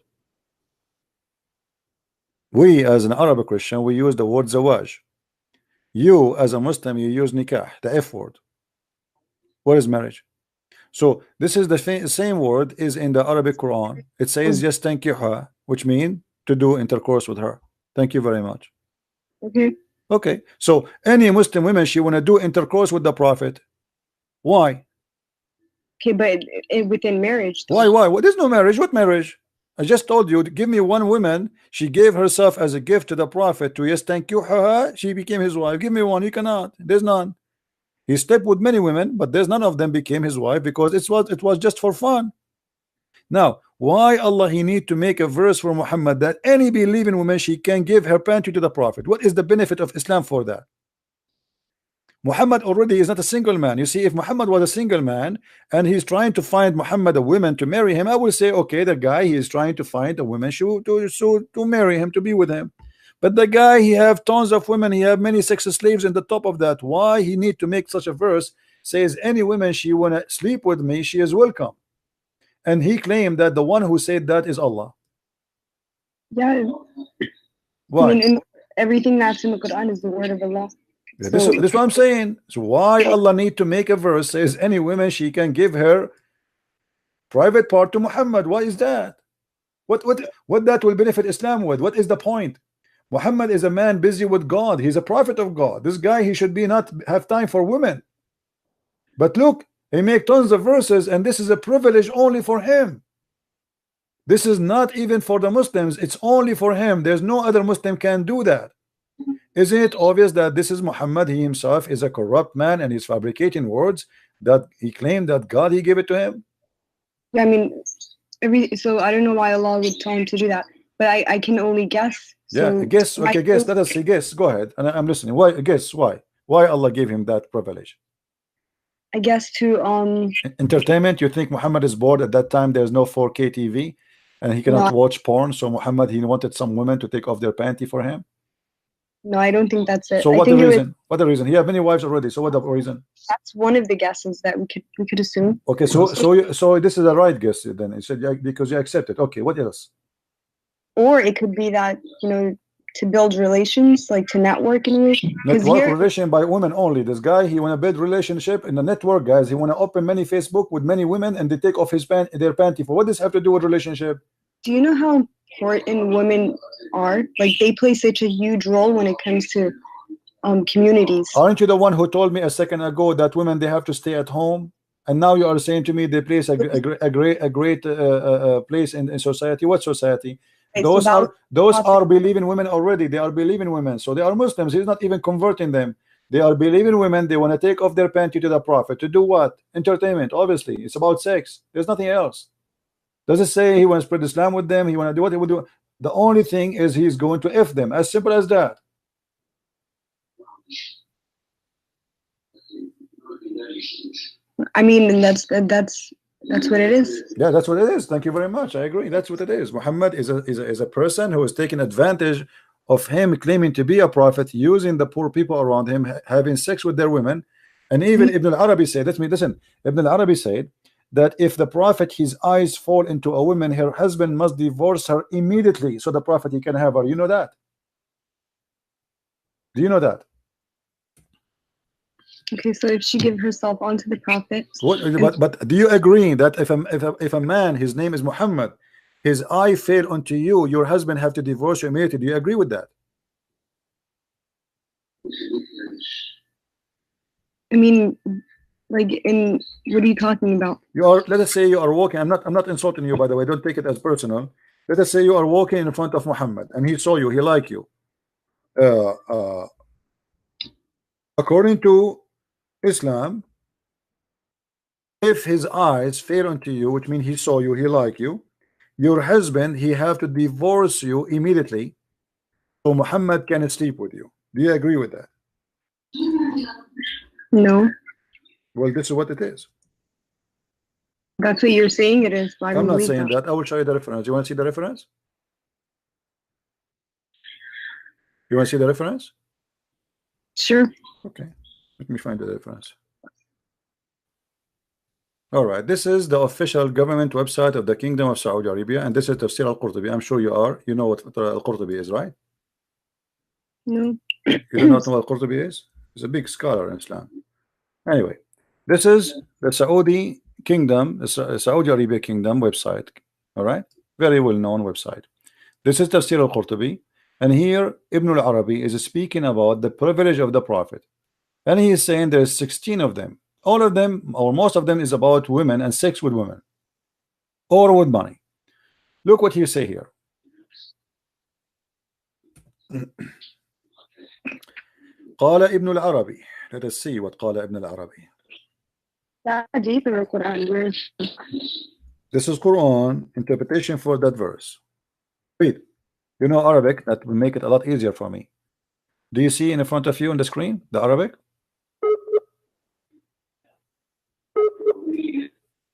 A: We, as an Arabic Christian, we use the word zawaj. You, as a Muslim, you use nikah, the F word. What is marriage? So this is the same word is in the Arabic Quran. It says just tankihuha, which means to do intercourse with her. Thank you very much. Okay. So any Muslim women, she want to do intercourse with the Prophet. Why?
B: Okay, but within marriage.
A: Why? Well, there's no marriage. What marriage? I just told you, give me one woman. She gave herself as a gift to the Prophet to yastankihuha. She became his wife. Give me one. You cannot. There's none. He slept with many women, but there's none of them became his wife because it was just for fun. Now, why Allah he need to make a verse for Muhammad that any believing woman she can give her panty to the Prophet? What is the benefit of Islam for that? Muhammad already is not a single man. You see, if Muhammad was a single man and he's trying to find Muhammad a woman to marry him, I will say, okay, the guy he is trying to find a woman to marry him, to be with him. But the guy, he have tons of women, he have many sex slaves in the top of that. Why he need to make such a verse says any woman she wanna sleep with me, she is welcome? And he claimed that the one who said that is Allah.
B: Yeah.
A: Why?
B: I mean, everything that's in the Quran is the word of Allah.
A: Yeah, this is what I'm saying. So why Allah need to make a verse says any woman she can give her private part to Muhammad? Why is that? What that will benefit Islam with? What is the point? Muhammad is a man busy with God. He's a prophet of God. This guy, he should be not have time for women. But look, he make tons of verses, and this is a privilege only for him. This is not even for the Muslims. It's only for him. There's no other Muslim can do that. Isn't it obvious that this is Muhammad? He himself is a corrupt man, and he's fabricating words that he claimed that God he gave it to him.
B: Yeah, I mean, so I don't know why Allah would tell him to do that, but I can only guess.
A: So yeah, guess. Okay, guess. Let us see. Guess. Go ahead, and I'm listening. Why? Guess why? Why Allah gave him that privilege?
B: I guess to
A: entertainment. You think Muhammad is bored at that time? There's no 4K TV, and he cannot watch porn. So Muhammad, he wanted some women to take off their panty for him.
B: No, I don't think that's it.
A: So what the reason? What the reason? He had many wives already. So what the reason?
B: That's one of the guesses that we could assume.
A: Okay, so this is a right guess then. He said because you accept it. Okay, what else?
B: Or it could be that, you know, to build relations, like to network in
A: relation by women only. This guy, he want to build relationship in the network, guys. He want to open many Facebook with many women, and they take off their panty. For what does this have to do with relationship?
B: Do you know how important women are? Like, they play such a huge role when it comes to communities.
A: Aren't you the one who told me a second ago that women, they have to stay at home? And now you are saying to me they place a great place in society. What society? Those are believing women already. They are believing women, so they are Muslims. He's not even converting them. They are believing women. They want to take off their panty to the Prophet to do what? Entertainment. Obviously, it's about sex. There's nothing else. Does it say he want to spread Islam with them? He want to do what he would do? The only thing is he's going to F them. As simple as that.
B: I mean, that's what it is.
A: Yeah, that's what it is. Thank you very much. I agree. That's what it is. Muhammad is a person who is taking advantage of him claiming to be a prophet, using the poor people around him, having sex with their women. And even Ibn al-Arabi said, listen, Ibn al-Arabi said that if the prophet, his eyes fall into a woman, her husband must divorce her immediately so the prophet he can have her. You know that? Do you know that?
B: Okay, so if she give herself onto the prophet,
A: but do you agree that if a man, his name is Muhammad, his eye fell onto you, your husband have to divorce you immediately? Do you agree with that?
B: I mean, like, in what are you talking about?
A: You are, let us say you are walking. I'm not insulting you, by the way. Don't take it as personal. Let us say you are walking in front of Muhammad and he saw you, he liked you. According to Islam, if his eyes fell onto you, which means he saw you, he liked you, your husband, he have to divorce you immediately so Muhammad can sleep with you. Do you agree with that?
B: No.
A: Well, this is what it is.
B: That's what you're saying it is.
A: I'm not saying that. I will show you the reference. You want to see the reference? You want to see the reference?
B: Sure.
A: Okay. Let me find the reference. All right. This is the official government website of the Kingdom of Saudi Arabia, and this is Tafsir al-Qurtubi. I'm sure you are. You know what al-Qurtubi is, right?
B: No.
A: You do not know what al-Qurtubi is? He's a big scholar in Islam. Anyway, this is the Saudi Kingdom, the Saudi Arabia Kingdom website. All right, very well-known website. This is Tafsir al-Qurtubi, and here Ibn al-Arabi is speaking about the privilege of the Prophet, and he is saying there's 16 of them. All of them, or most of them, is about women and sex with women, or with money. Look what he say here. قال ابن العربي. Let us see what قال ابن العربي. This is Quran interpretation for that verse. Read. You know Arabic, that will make it a lot easier for me. Do you see in front of you on the screen the Arabic?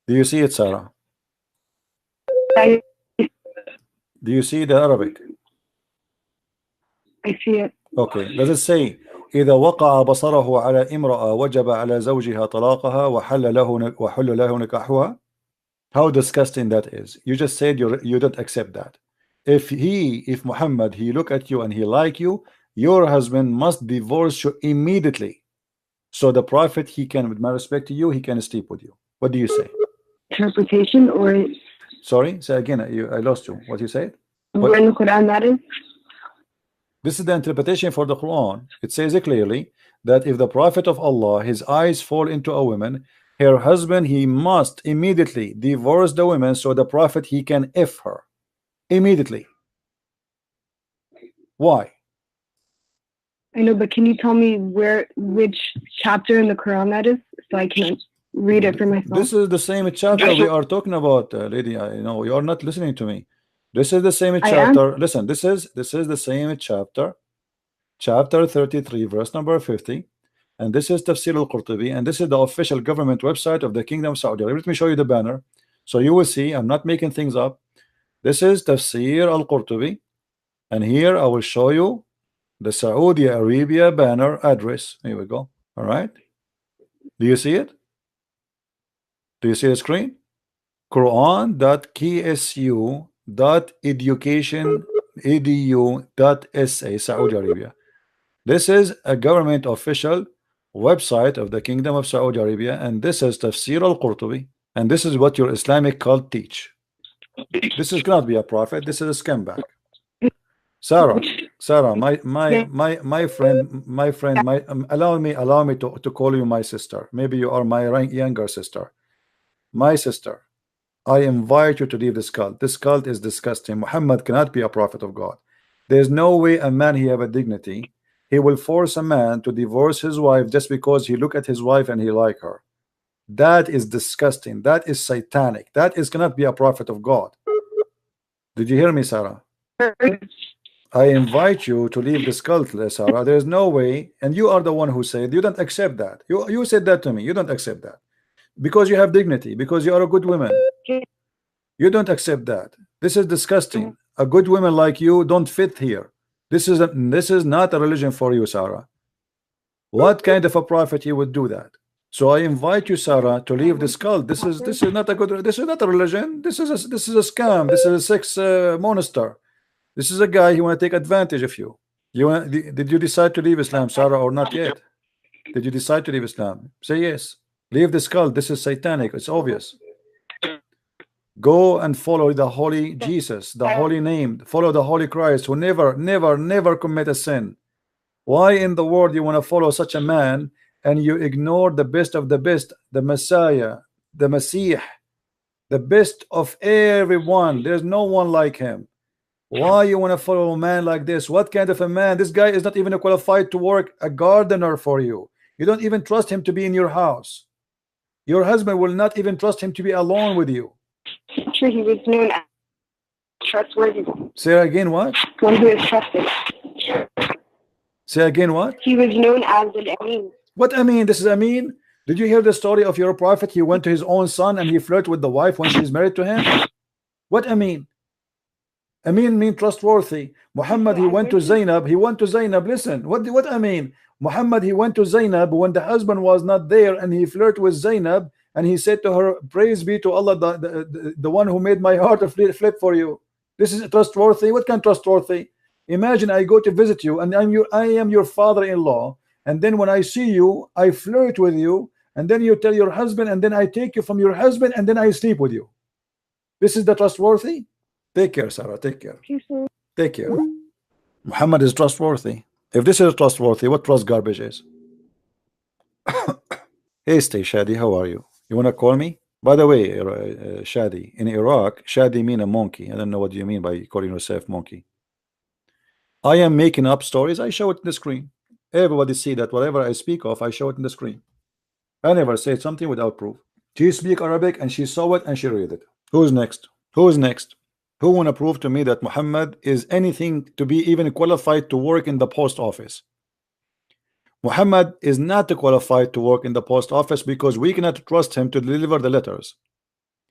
A: Do you see it, Sarah? Do you see the Arabic?
B: I see it.
A: Okay, does it say إذا وقع بصره على امرأة وجب على زوجها طلاقها وحل له نكاحها? How disgusting that is. You just said you don't accept that. If Muhammad, he look at you and he like you, your husband must divorce you immediately. So the Prophet, he can, with my respect to you, he can sleep with you. What do you say?
B: Interpretation or?
A: Sorry, say again. I lost you. What you said?
B: Where in the Quran that is?
A: This is the interpretation for the Quran. It says clearly that if the Prophet of Allah, his eyes fall into a woman, her husband, he must immediately divorce the woman, so the Prophet, he can F her immediately. Why?
B: I know, but can you tell me which chapter in the Quran that is, so I can read it for myself?
A: This is the same chapter we are talking about, lady. I know you are not listening to me. This is the same chapter. Listen, this is the same chapter, chapter 33, verse number 50. And this is Tafsir al-Qurtubi, and this is the official government website of the Kingdom of Saudi Arabia. Let me show you the banner, so you will see I'm not making things up. This is Tafsir al-Qurtubi, and here I will show you the Saudi Arabia banner address. Here we go. All right. Do you see it? Do you see the screen? Quran.ksu.education.edu.sa, Saudi Arabia. This is a government official website of the Kingdom of Saudi Arabia, and this is Tafsir al-Qurtubi, and this is what your Islamic cult teach. This is cannot be a prophet. This is a scumbag. Sarah, my friend, allow me to call you my sister. Maybe you are my younger sister. My sister, I invite you to leave this cult. This cult is disgusting. Muhammad cannot be a prophet of God. There's no way a man, he have a dignity. He will force a man to divorce his wife just because he look at his wife and he like her. That is disgusting. That is satanic. That is cannot be a prophet of God. Did you hear me, Sarah? I invite you to leave this cult, Sarah. There is no way, and you are the one who said you don't accept that. You said that to me. You don't accept that because you have dignity, because you are a good woman. You don't accept that. This is disgusting. A good woman like you don't fit here. This is not a religion for you, Sarah. What kind of a prophet you would do that? So I invite you, Sarah, to leave this cult. This is not a good. This is not a religion. This is a scam. This is a sex monster. This is a guy who want to take advantage of you. Did you decide to leave Islam, Sarah, or not yet? Did you decide to leave Islam? Say yes. Leave this cult. This is satanic. It's obvious. Go and follow the holy Jesus, the holy name. Follow the holy Christ who never commit a sin. Why in the world you want to follow such a man and you ignore the best of the best, the Messiah, the Messiah, the best of everyone? There's no one like him. Why you want to follow a man like this? What kind of a man? This guy is not even qualified to work a gardener for you. You don't even trust him to be in your house. Your husband will not even trust him to be alone with you.
B: Sure, he was known as trustworthy.
A: Say again what?
B: One who is trusted.
A: Say again what?
B: He was known as an Amin.
A: What Amin? This is Amin? Did you hear the story of your prophet? He went to his own son and he flirted with the wife when she's married to him. What Amin? Amin means trustworthy. Muhammad, he went to Zainab. He went to Zainab. Listen, what I mean? Muhammad, he went to Zainab when the husband was not there, and he flirted with Zainab, and he said to her, "Praise be to Allah, the one who made my heart flip for you." This is trustworthy. What kind of trustworthy? Imagine I go to visit you, and I am your father-in-law, and then when I see you, I flirt with you, and then you tell your husband, and then I take you from your husband, and then I sleep with you. This is the trustworthy. Take care, Sarah. Take care. Take care. Muhammad is trustworthy. If this is trustworthy, what trust garbage is? Hey, stay Shadi. How are you? You want to call me? By the way, Shadi, in Iraq, Shadi mean a monkey. I don't know what you mean by calling yourself monkey. I am making up stories. I show it in the screen. Everybody see that whatever I speak of, I show it in the screen. I never say something without proof. She speak Arabic and she saw it and she read it. Who's next? Who's next? Who want to prove to me that Muhammad is anything to be even qualified to work in the post office? Muhammad is not qualified to work in the post office because we cannot trust him to deliver the letters.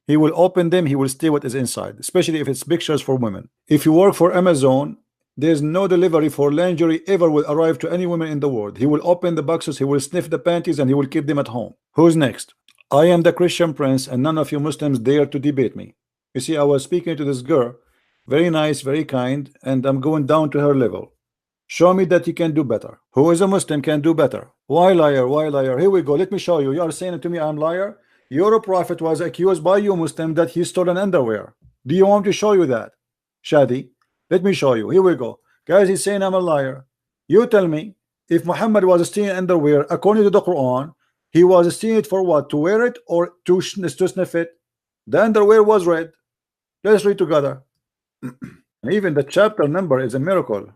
A: He will open them, he will stay what is inside, especially if it's pictures for women. If you work for Amazon, There's no delivery for lingerie ever will arrive to any woman in the world. He will open the boxes, he will sniff the panties, and he will keep them at home. Who's next? I am the Christian prince, and none of you Muslims dare to debate me. You see, I was speaking to this girl, very nice, very kind, and I'm going down to her level. Show me that you can do better. Who is a Muslim can do better? Why liar? Why liar? Here we go. Let me show you. You are saying to me I'm liar. Your prophet was accused by you Muslim that he stole an underwear. Do you want me to show you that? Shadi, let me show you. Here we go. Guys, he's saying I'm a liar. You tell me, if Muhammad was stealing underwear, according to the Quran, he was stealing it for what? To wear it or to sniff it? The underwear was red. Let's read together. Even the chapter number is a miracle.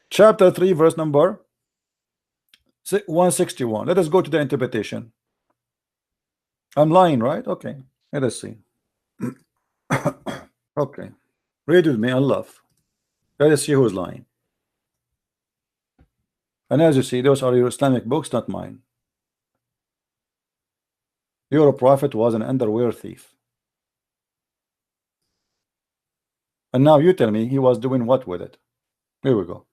A: Chapter 3, verse number 161. Let us go to the interpretation. I'm lying, right? Okay. Let us see. Okay. Read with me and laugh. Let us see who's lying. And as you see, those are your Islamic books, not mine. Your prophet was an underwear thief. And now you tell me he was doing what with it? Here we go.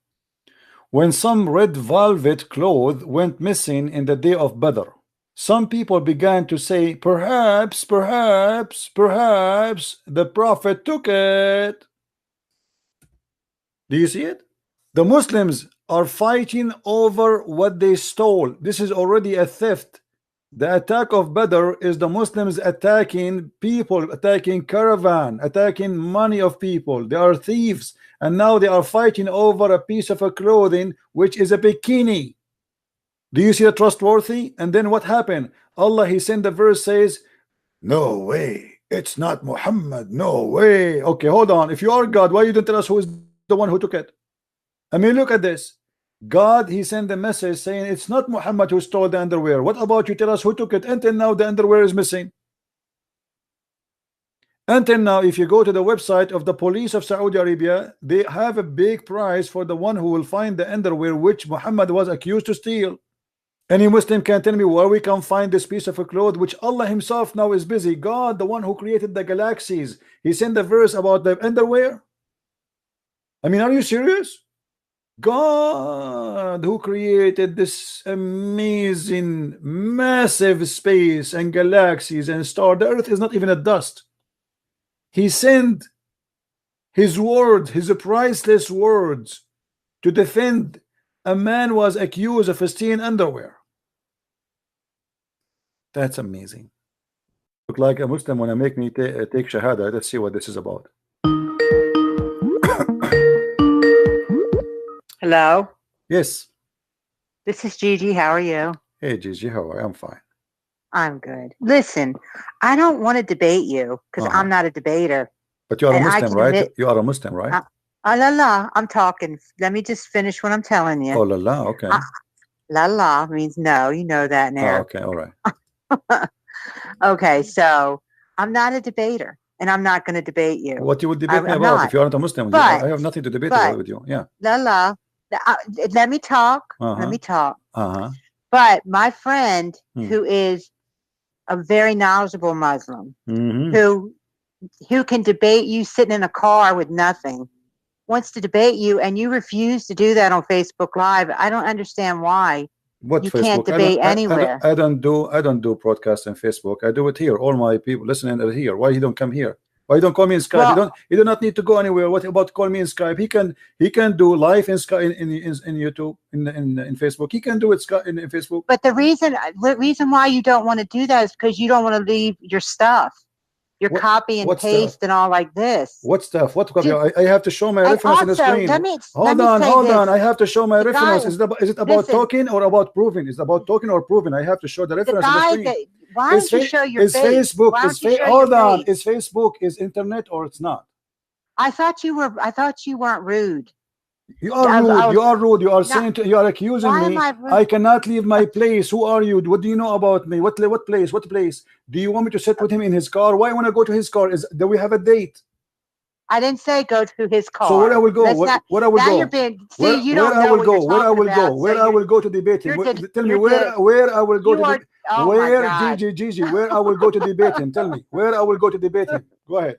A: When some red velvet cloth went missing in the day of Badr, some people began to say, perhaps the prophet took it. Do you see it? The Muslims are fighting over what they stole. This is already a theft. The attack of Badr is the Muslims attacking people, attacking caravan, attacking money of people. They are thieves, and now they are fighting over a piece of a clothing which is a bikini. Do you see the trustworthy? And then what happened? Allah, he sent the verse says, no way, it's not Muhammad, no way. Okay, hold on. If you are God, why you don't tell us who is the one who took it? I mean, look at this. God, he sent a message saying it's not Muhammad who stole the underwear. What about you tell us who took it? Until now the underwear is missing. Until now, if you go to the website of the police of Saudi Arabia, they have a big prize for the one who will find the underwear which Muhammad was accused to steal. Any Muslim can tell me where we can find this piece of a cloth which Allah himself now is busy. God, the one who created the galaxies, he sent a verse about the underwear. I mean, are you serious? God, who created this amazing massive space and galaxies and stars, the earth is not even a dust. He sent his words, his priceless words, to defend a man was accused of stealing underwear. That's amazing. Look like a Muslim when I make me take shahada. Let's see what this is about.
C: Hello.
A: Yes.
C: This is Gigi. How are you?
A: Hey Gigi, how are you? I'm fine.
C: I'm good. Listen, I don't want to debate you because I'm not a debater.
A: But you are a Muslim, right? You are a Muslim, right?
C: La la. I'm talking. Let me just finish what I'm telling you.
A: Oh la la. Okay.
C: La la means no. You know that now.
A: Oh, okay. All right.
C: Okay. So I'm not a debater. And I'm not going to debate you.
A: What you would debate me about if you aren't a Muslim?
C: But,
A: I have nothing to debate with you. Yeah.
C: La la. Let me talk. Let me talk. But my friend, who is a very knowledgeable Muslim, who can debate you sitting in a car with nothing, wants to debate you, and you refuse to do that on Facebook Live. I don't understand why.
A: What
C: you
A: Facebook?
C: Can't debate anywhere.
A: I don't do broadcast on Facebook. I do it here. All my people listening are here. Why he don't come here? Why you don't call me in Skype? Well, you do not need to go anywhere. What about call me in Skype? He can do live in Skype in YouTube in Facebook. He can do it in Facebook.
C: But the reason why you don't want to do that is because you don't want to leave your stuff. Your copy and paste and all like this.
A: What stuff? What copy? I have to show my reference on the screen. Hold on. I have to show my reference. Is it about talking or about proving? Is it about talking or proving? I have to show the reference on the screen.
C: Why don't you show your
A: face? Facebook. Hold on. Is Facebook is internet or it's not?
C: I thought you weren't rude.
A: You are rude. You are rude. You are saying you are accusing me. I cannot leave my place. Who are you? What do you know about me? What place? What place? Do you want me to sit with him in his car? Why want to go to his car? Do we have a date?
C: I didn't say go to his car.
A: So where I will go? Where I will go?
C: You're being, see, you don't know what you're talking about.
A: Where I will go to debate him? Tell me where I will go to debate. Where Gigi, where I will go to debate him? Tell me where I will go to debate him. Go ahead.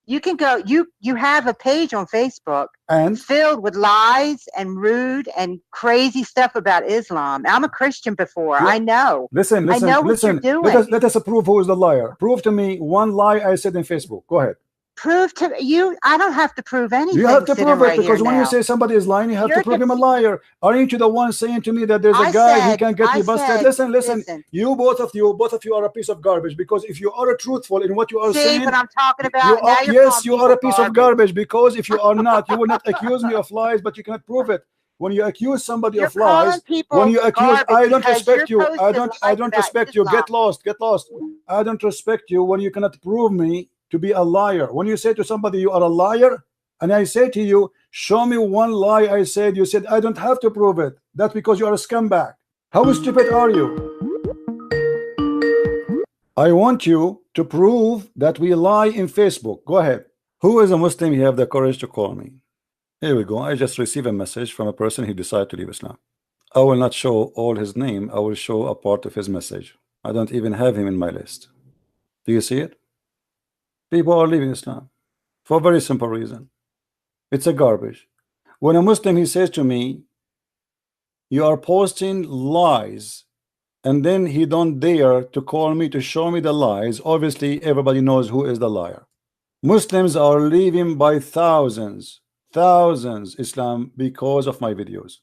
C: You can go. You have a page on Facebook
A: and
C: filled with lies and rude and crazy stuff about Islam. I'm a Christian before.
A: Yeah.
C: I know.
A: Listen.
C: I know what you're doing.
A: Let us prove who is the liar. Prove to me one lie I said in Facebook. Go ahead.
C: Prove to you. I don't have to prove anything.
A: You have to prove it,
C: right
A: because when you say somebody is lying, you have to prove him a liar. Aren't you the one saying to me that there's a guy he can get me busted? Listen. You both of you are a piece of garbage, because if you are truthful in what you are saying,
C: what I'm talking about.
A: You are a piece of garbage, because if you are not, you will not accuse me of lies, but you cannot prove it. When you accuse somebody of lies, when you accuse, I don't respect you. I don't respect you. Get lost. I don't respect you when you cannot prove me to be a liar. When you say to somebody you are a liar, and I say to you, show me one lie I said, you said I don't have to prove it. That's because you are a scumbag. How stupid are you? I want you to prove that we lie in Facebook. Go ahead. Who is a Muslim? You have the courage to call me. Here we go. I just received a message from a person who decided to leave Islam. I will not show all his name. I will show a part of his message. I don't even have him in my list. Do you see it? People are leaving Islam for a very simple reason. It's a garbage. When a Muslim, he says to me, you are posting lies, and then he don't dare to call me to show me the lies, obviously everybody knows who is the liar. Muslims are leaving by thousands Islam because of my videos,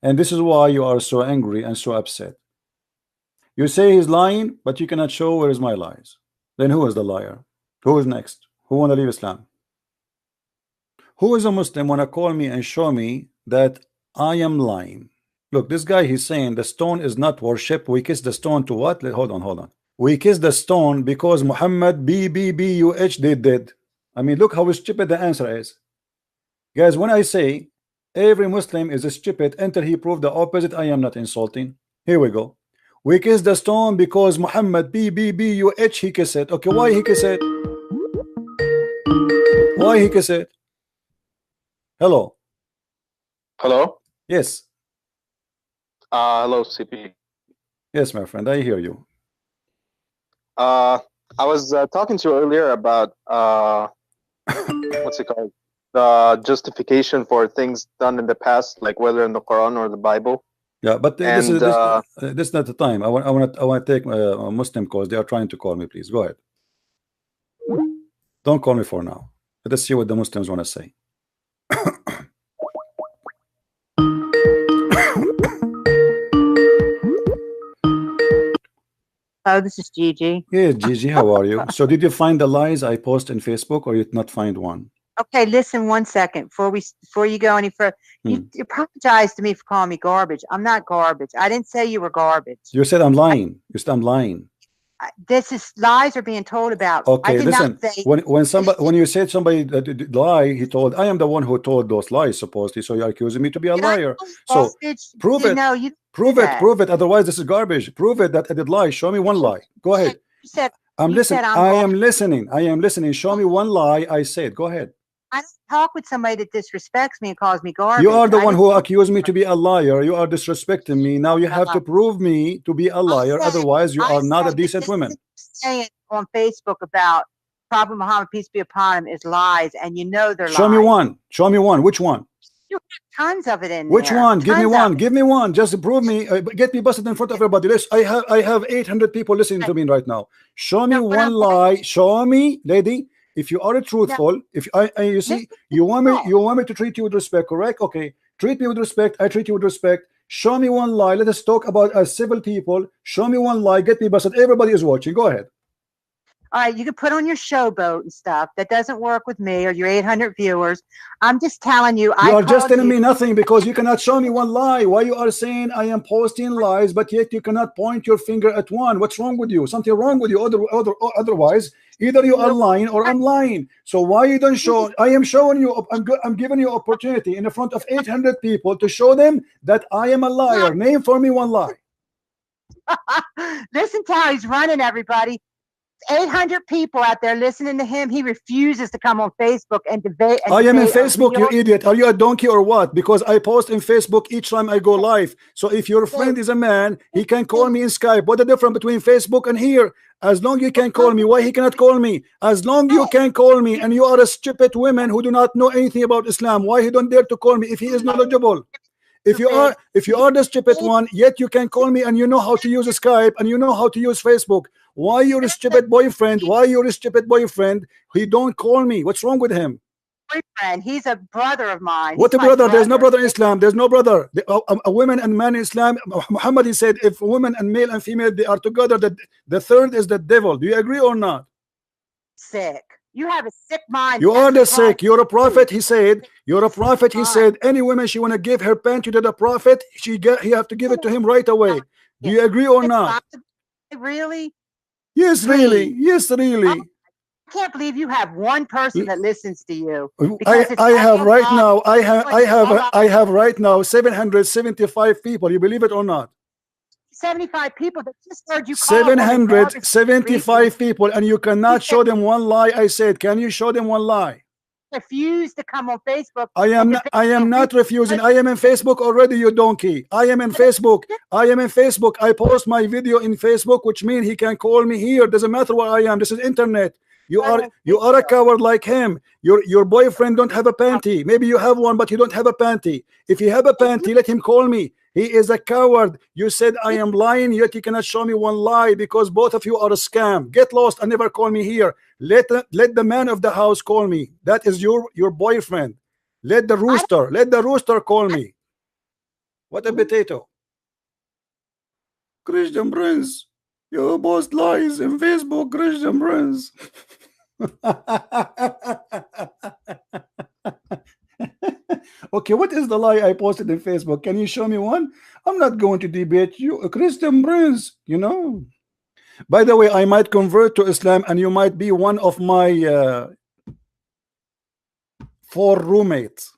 A: and this is why you are so angry and so upset. You say he's lying, but you cannot show where is my lies. Then who is the liar? Who is next? Who want to leave Islam? Who is a Muslim want to call me and show me that I am lying? Look, this guy, he's saying the stone is not worship. We kiss the stone to what? Hold on. We kiss the stone because Muhammad BBBUH did. I mean, look how stupid the answer is. Guys, when I say every Muslim is stupid until he proved the opposite, I am not insulting. Here we go. We kiss the stone because Muhammad BBBUH he kiss it. Okay, why he kiss it? Why he kiss it? Hello.
D: Hello.
A: Yes.
D: Hello, CP.
A: Yes, my friend, I hear you.
D: I was talking to you earlier about what's it called? The justification for things done in the past, like whether in the Quran or the Bible.
A: Yeah, but this is not the time. I want to take Muslim calls. They are trying to call me. Please go ahead. Don't call me for now. Let us see what the Muslims want to say.
C: Oh, this is Gigi.
A: Yes, Gigi, how are you? So did you find the lies I post in Facebook, or you did not find one?
C: Okay, listen 1 second before you go any further. You apologize to me for calling me garbage. I'm not garbage. I didn't say you were garbage.
A: You said I'm lying. You said I'm lying.
C: This is lies are being told about.
A: Okay, listen. When you said somebody that lie, he told I am the one who told those lies supposedly. So you're accusing me to be a liar. So prove it.
C: No, you
A: prove it. Otherwise, this is garbage. Prove it that I did lie. Show me one lie. Go ahead. I'm listening. I am listening. Show me one lie I said. Go ahead.
C: I don't talk with somebody that disrespects me and calls me garbage.
A: You are the one who accused me to be a liar. You are disrespecting me. Now you have to prove me to be a liar. Otherwise, you are not a decent woman.
C: Saying on Facebook about Prophet Muhammad, peace be upon him, is lies, and you know they're lies.
A: Show me one. Show me one. Which one?
C: You have tons of it in
A: Which
C: there.
A: one? Give me one. Give me one. Just prove me. Get me busted in front of everybody. I have 800 people listening to me right now. Show me one lie. Show me, lady. If you are truthful, if you see, you want me to treat you with respect, correct? Okay, treat me with respect. I treat you with respect. Show me one lie. Let us talk about as civil people. Show me one lie. Get me busted. Everybody is watching. Go ahead.
C: All right, you can put on your showboat and stuff. That doesn't work with me or your 800 viewers. I'm just telling you.
A: You are just telling me nothing because you cannot show me one lie. Why you are saying I am posting lies, but yet you cannot point your finger at one? What's wrong with you? Something wrong with you. Otherwise, either you are lying or I'm lying. So why you don't show? I am showing you. I'm giving you opportunity in front of 800 people to show them that I am a liar. Name for me one lie.
C: Listen to how he's running, everybody. 800 people out there listening to him. He refuses to come on Facebook and debate.
A: I am in Facebook, you idiot. Are you a donkey or what? Because I post in Facebook each time I go live. So if your friend is a man, he can call me in Skype. What the difference between Facebook and here? As long you can call me, why he cannot call me? As long you can call me, and you are a stupid woman who do not know anything about Islam, why he don't dare to call me if he is knowledgeable? If you are the stupid one, yet you can call me and you know how to use Skype and you know how to use Facebook. Why your stupid boyfriend? Why your stupid boyfriend? He don't call me. What's wrong with him?
C: Boyfriend. He's a brother of mine.
A: What a brother? There's no brother in Islam. There's no brother. A woman and man in Islam. Muhammad, he said, if a woman and male and female they are together, the third is the devil. Do you agree or not?
C: Sick. You have a sick mind.
A: You are the sick. You're a prophet. He said. You're a prophet. He said. Any woman she want to give her panty to the prophet, he have to give it to him right away. Do you agree or not?
C: Really?
A: Yes, really. Yes, really.
C: I can't believe you have one person that listens to you.
A: I have right now. I have right now 775 people. You believe it or not?
C: 75 people that just heard you.
A: 775 people, and you cannot show them one lie. I said, can you show them one lie?
C: Refuse to come on Facebook.
A: I am not refusing. I am in Facebook already, you donkey. I am in Facebook. I am in Facebook. I post my video in Facebook, which means he can call me here. Doesn't matter where I am. This is internet. You are a coward like him. Your boyfriend don't have a panty. Maybe you have one, but you don't have a panty. If you have a panty, let him call me. He is a coward. You said I am lying, yet you cannot show me one lie because both of you are a scam. Get lost and never call me here. Let the man of the house call me. That is your boyfriend. Let the rooster call me. What a potato. Christian Prince, you post lies in Facebook, Christian Prince. Okay, what is the lie I posted in Facebook? Can you show me one? I'm not going to debate you, Christian Prince, you know. By the way, I might convert to Islam and you might be one of my 4 roommates.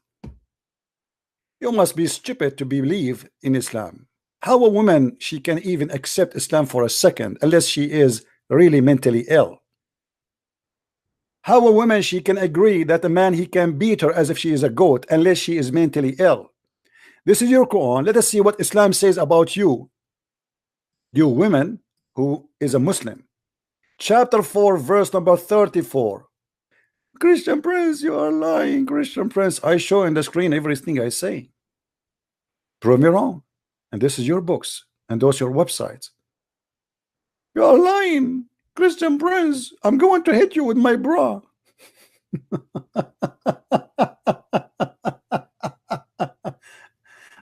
A: You must be stupid to believe in Islam. How a woman, she can even accept Islam for a second unless she is really mentally ill. How a woman, she can agree that a man, he can beat her as if she is a goat unless she is mentally ill. This is your Quran. Let us see what Islam says about you women who is a Muslim. Chapter 4 verse number 34. Christian Prince, you are lying. Christian Prince, I show in the screen everything I say. Prove me wrong. And this is your books and those your websites. You are lying. Christian Prince, I'm going to hit you with my bra.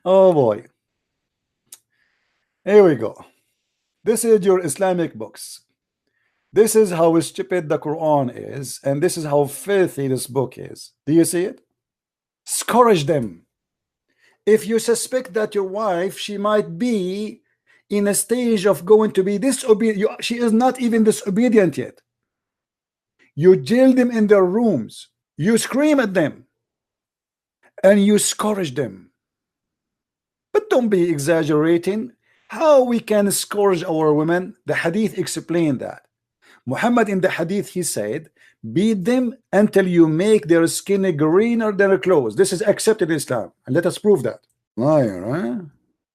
A: Oh boy. Here we go. This is your Islamic books. This is how stupid the Quran is, and this is how filthy this book is. Do you see it? Scourge them. If you suspect that your wife, she might be in a stage of going to be disobedient, she is not even disobedient yet. You jail them in their rooms, you scream at them, and you scourge them. But don't be exaggerating. How we can scourge our women? The hadith explained that. Muhammad in the hadith, he said, beat them until you make their skin greener than their clothes. This is accepted in Islam, and let us prove that. Liar, huh?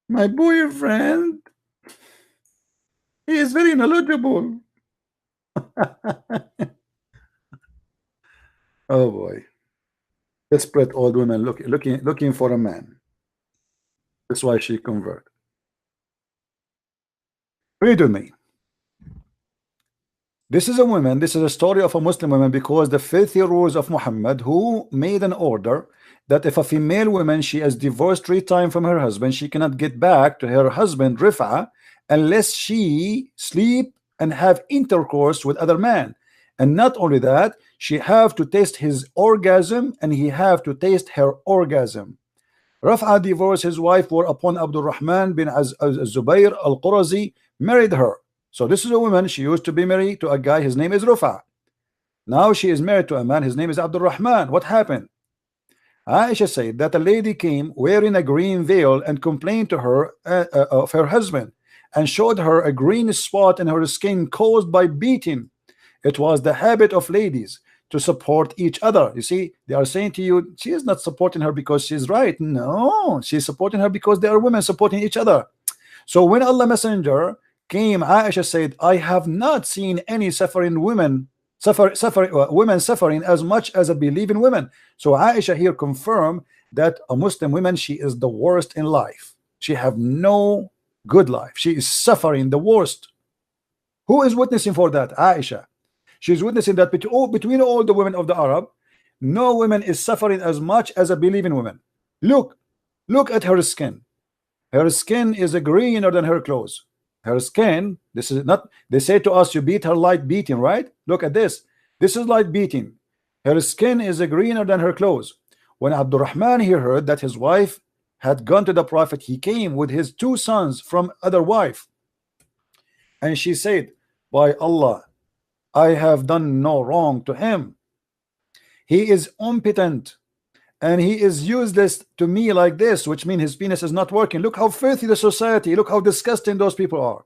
A: My boyfriend, he is very knowledgeable. Oh boy. Desperate old woman looking for a man. That's why she converted. Read with me. This is a woman, this is a story of a Muslim woman, because the filthy rules of Muhammad, who made an order that if a female woman, she is divorced 3 times from her husband, she cannot get back to her husband Rifa unless she sleep and have intercourse with other men. And not only that, she have to taste his orgasm and he have to taste her orgasm. Rafa divorced his wife, whereupon Abdul Rahman bin Zubayr al-Qurazi married her. So this is a woman, she used to be married to a guy, his name is Rafa. Now she is married to a man, his name is Abdul Rahman. What happened? Aisha said that a lady came wearing a green veil and complained to her of her husband, and showed her a green spot in her skin caused by beating. It was the habit of ladies to support each other. You see, they are saying to you, she is not supporting her because she's right. No, she's supporting her because they are women supporting each other. So when Allah Messenger came, Aisha said, I have not seen any suffering women women suffering as much as a believing women. So Aisha here confirmed that a Muslim woman, she is the worst in life. She have no good life. She is suffering the worst. Who is witnessing for that? Aisha. She's witnessing that between all the women of the Arab, no woman is suffering as much as a believing woman. Look at her skin. Her skin is greener than her clothes. Her skin, this is not, they say to us, you beat her light beating, right? Look at this. This is light beating. Her skin is greener than her clothes. When Abdurrahman here heard that his wife had gone to the Prophet, he came with his 2 sons from other wife. And she said, by Allah, I have done no wrong to him. He is impotent and he is useless to me like this, which means his penis is not working. Look how filthy the society, look how disgusting those people are.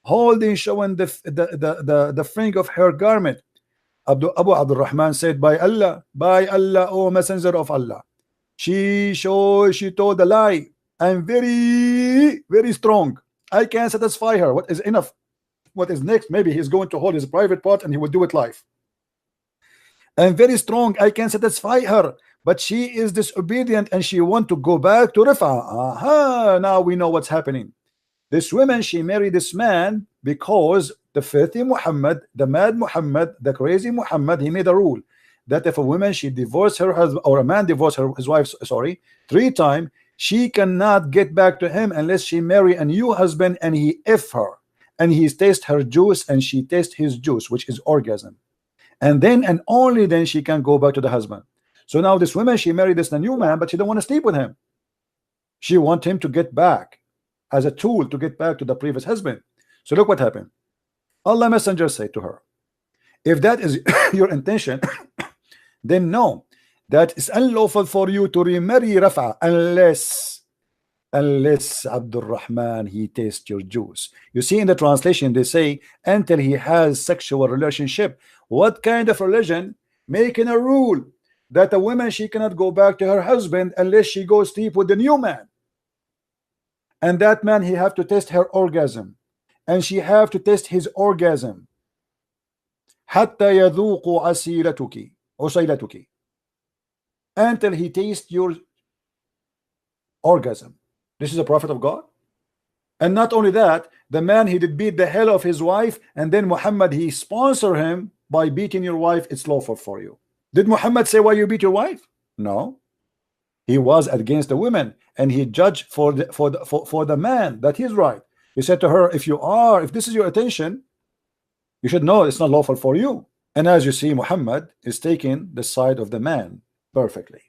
A: Holding, showing the fringe of her garment. Abu Abdurrahman said, by Allah, O Messenger of Allah. She told a lie. I'm very, very strong. I can't satisfy her. What is enough? What is next? Maybe he's going to hold his private part and he will do it live. I'm very strong. I can satisfy her, but she is disobedient and she want to go back to Rifa. Aha, now we know what's happening. This woman, she married this man because the filthy Muhammad, the mad Muhammad, the crazy Muhammad, he made a rule that if a woman, she divorced her husband, or a man divorced his wife, sorry, 3 times, she cannot get back to him unless she marry a new husband and he F her. And he tastes her juice and she tastes his juice, which is orgasm. And then and only then she can go back to the husband. So now this woman, she married this new man, but she don't want to sleep with him. She wants him to get back as a tool to get back to the previous husband. So look what happened. Allah Messenger said to her, if that is your intention, then know that it's unlawful for you to remarry Rafa unless Abdurrahman, he tastes your juice. You see in the translation they say until he has sexual relationship. What kind of religion making a rule that a woman, she cannot go back to her husband unless she goes sleep with the new man, and that man, he have to test her orgasm and she have to test his orgasm حتى يذوق عسيلتك until he tastes your orgasm. This is a prophet of God. And not only that, the man, he did beat the hell of his wife, and then Muhammad, he sponsored him by beating your wife. It's lawful for you. Did Muhammad say why you beat your wife? No. He was against the women and he judged for the man that he's right. He said to her, if this is your attention, you should know it's not lawful for you. And as you see, Muhammad is taking the side of the man perfectly.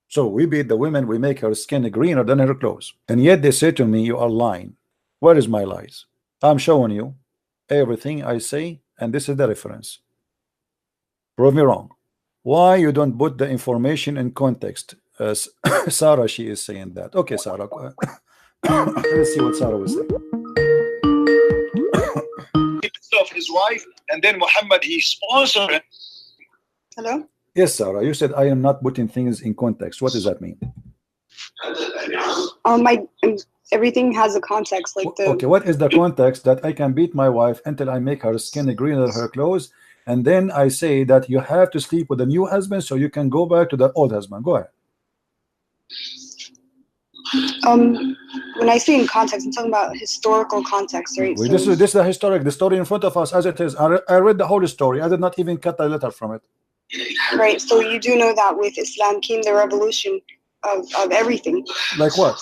A: So we beat the women, we make her skin greener than her clothes. And yet they say to me, you are lying. Where is my lies? I'm showing you everything I say, and this is the reference. Prove me wrong. Why you don't put the information in context? Sarah, she is saying that. Okay, Sarah. Let's see what Sarah was saying. Of his wife, and then Muhammad, he sponsored him.
B: Hello?
A: Yes, Sarah, you said I am not putting things in context. What does that mean?
B: Everything has a context.
A: Okay, what is the context that I can beat my wife until I make her skin greener than her clothes, and then I say that you have to sleep with a new husband so you can go back to the old husband? Go ahead.
B: When I say in context, I'm talking about historical context, right?
A: This is the historic, the story in front of us as it is. I read the whole story. I did not even cut a letter from it.
B: Right. So you do know that with Islam came the revolution of everything.
A: Like what?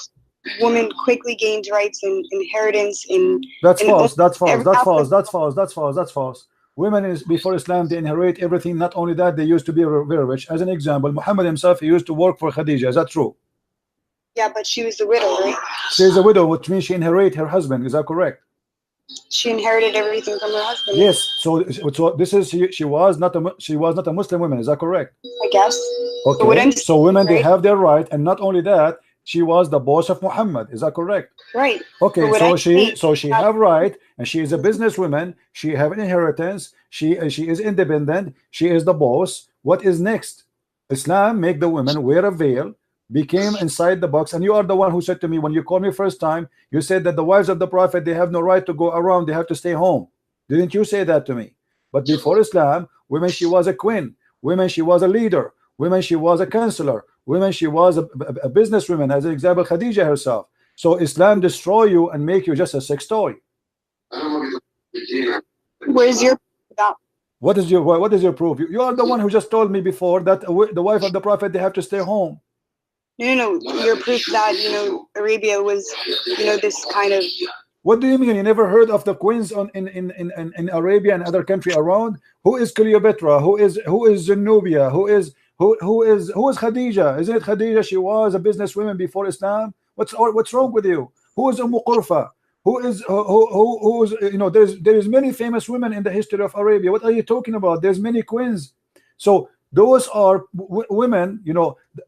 B: Women quickly gained rights and inheritance in.
A: That's false. That's false. That's false. That's false. That's false. That's false. Women before Islam, they inherit everything. Not only that, they used to be very rich. As an example, Muhammad himself, he used to work for Khadija. Is that true?
B: Yeah, but she was the widow, right?
A: She is a widow, which means she inherited her husband. Is that correct?
B: She inherited everything from her husband.
A: Yes. So this is she was not a Muslim woman. Is that correct?
B: I guess.
A: Okay. So women, right? They have their right, and not only that, She was the boss of Muhammad. Is that correct?
B: Right.
A: Okay, so she have right, and she is a businesswoman. She have an inheritance. She is independent. She is the boss. What is next? Islam make the women wear a veil, became inside the box, and you are the one who said to me when you called me first time, you said that the wives of the Prophet, they have no right to go around, they have to stay home. Didn't you say that to me? But before Islam, women, she was a queen. Women, she was a leader. Women, she was a counselor. Women, she was a businesswoman, as an example, Khadija herself. So Islam destroy you and make you just a sex toy.
B: Where's your that?
A: What is your proof? You are the one who just told me before that the wife of the Prophet, they have to stay home.
B: No, your proof that Arabia was this kind of.
A: What do you mean? You never heard of the queens in Arabia and other country around? Who is Cleopatra? Who is Zenobia? Who is Khadija? Isn't it Khadija? She was a businesswoman before Islam. What's wrong with you? Who is Qurfa? Who's there is many famous women in the history of Arabia. What are you talking about? There's many queens. So those are women.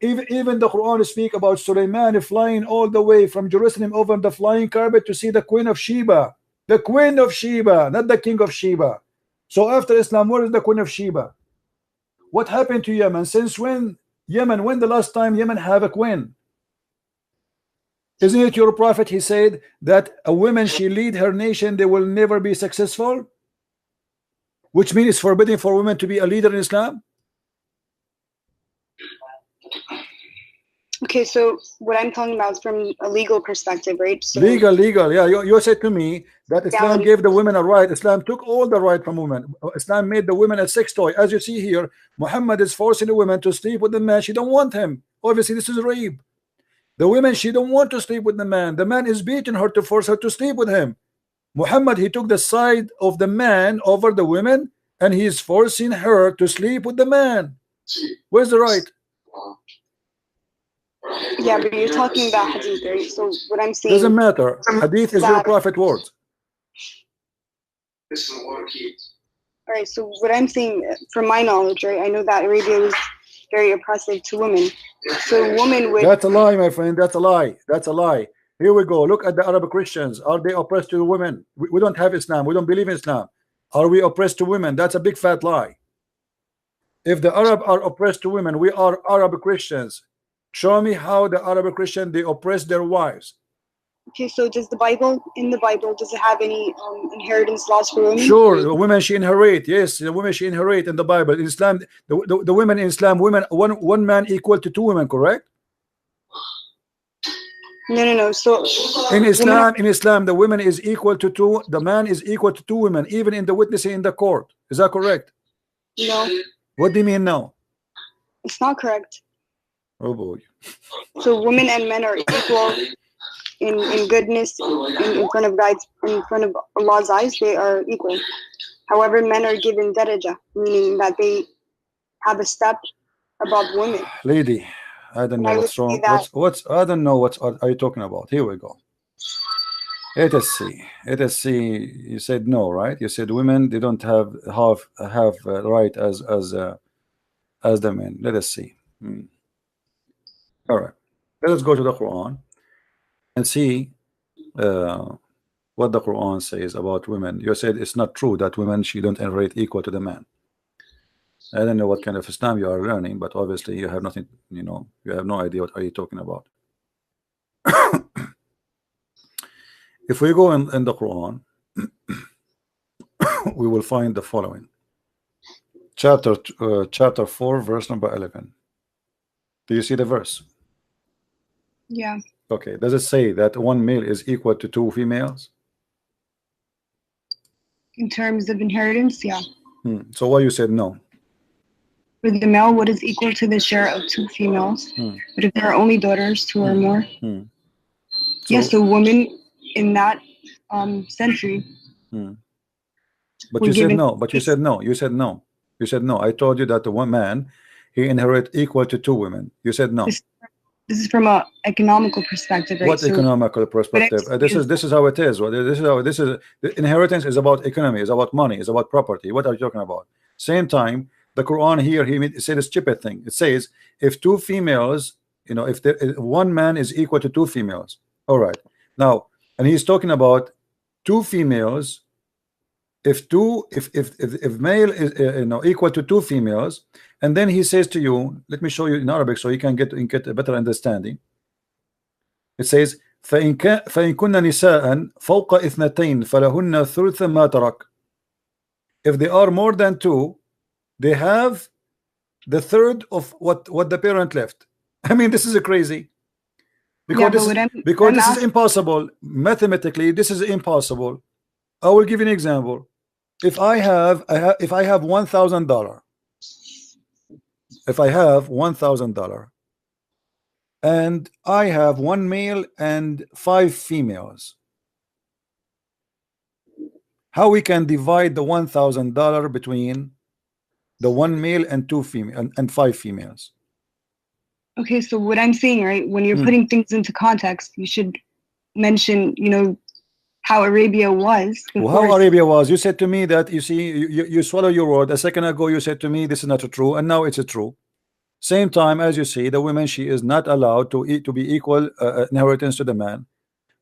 A: Even the Quran speak about Sulaiman flying all the way from Jerusalem over the flying carpet to see the Queen of Sheba. The Queen of Sheba, not the King of Sheba. So after Islam, where is the Queen of Sheba? What happened to Yemen? Since when the last time Yemen have a queen? Isn't it your prophet? He said that a woman, she lead her nation, they will never be successful, which means it's forbidden for women to be a leader in Islam.
B: Okay, so what I'm talking about is from a legal perspective, right? So
A: legal, yeah. You said to me that Islam gave the women a right. Islam took all the right from women. Islam made the women a sex toy. As you see here, Muhammad is forcing the women to sleep with the man. She don't want him. Obviously, this is rape. The women, she don't want to sleep with the man. The man is beating her to force her to sleep with him. Muhammad, he took the side of the man over the women, and he is forcing her to sleep with the man. Where's the right?
B: Yeah, but you're talking about hadith, right? So what I'm saying
A: doesn't matter. Hadith is your prophet words.
B: All right, so what I'm saying, from my knowledge, right, I know that Arabia was very oppressive to women. So women would.
A: That's a lie, my friend. That's a lie. That's a lie. Here we go. Look at the Arab Christians. Are they oppressed to women? We don't have Islam. We don't believe in Islam. Are we oppressed to women? That's a big fat lie. If the Arab are oppressed to women, we are Arab Christians. Show me how the Arab Christian, they oppress their wives.
B: Okay, so does in the Bible, does it have any inheritance laws for women?
A: Sure, the women she inherit. Yes, the women she inherit in the Bible. In Islam, the women in Islam, one man equal to two women, correct?
B: No. So
A: in Islam, the women is equal to two. The man is equal to two women, even in the witnessing in the court. Is that correct?
B: No.
A: What do you mean no?
B: It's not correct.
A: Oh boy.
B: So women and men are equal in goodness in front of God's, in front of Allah's eyes. They are equal. However, men are given daraja, meaning that they have a step above women.
A: Lady, I don't know what's wrong. I don't know what are you talking about. Here we go. Let us see. You said no, right? You said women, they don't have right as the men. Let us see. All right, let us go to the Quran and see what the Quran says about women. You said it's not true that women, she don't inherit equal to the man. I don't know what kind of Islam you are learning, but obviously you have nothing, you have no idea what are you talking about. If we go in the Quran, we will find the following. Chapter 4, verse number 11. Do you see the verse?
B: Yeah.
A: Okay. Does it say that one male is equal to two females?
B: In terms of inheritance, yeah.
A: So why you said no?
B: For the male, what is equal to the share of two females? But if there are only daughters, two or more. Yes, the women in that century.
A: But you said no. But you said no. You said no. You said no. I told you that the one man, he inherit equal to two women. You said no.
B: This is from a economical perspective, right?
A: What economical perspective? This is how it is. This is the inheritance is about economy, is about money, is about property. What are you talking about? Same time, the Quran here, he said a stupid thing. It says if two females you know, if one man is equal to two females. All right, now, and he's talking about two females. If male is you know, equal to two females, and then he says to you, let me show you in Arabic so you can get a better understanding. It says فإن كن نساء فوق اثنتين فلهن ثلث ما ترك. If they are more than two, they have the third of what the parent left. I mean, this is crazy, because
B: yeah,
A: this is impossible mathematically. This is impossible. I will give you an example. If I have $1,000, if I have $1,000 and I have one male and 5 females, how we can divide the $1,000 between the one male and 2 female and 5 females?
B: Okay, so what I'm saying, right, when you're putting things into context, you should mention, you know, how Arabia was.
A: Well, how Arabia was? You said to me that, you see, you swallow your word. A second ago you said to me this is not true, and now it's true. Same time, as you see, the woman, she is not allowed to be equal inheritance to the man,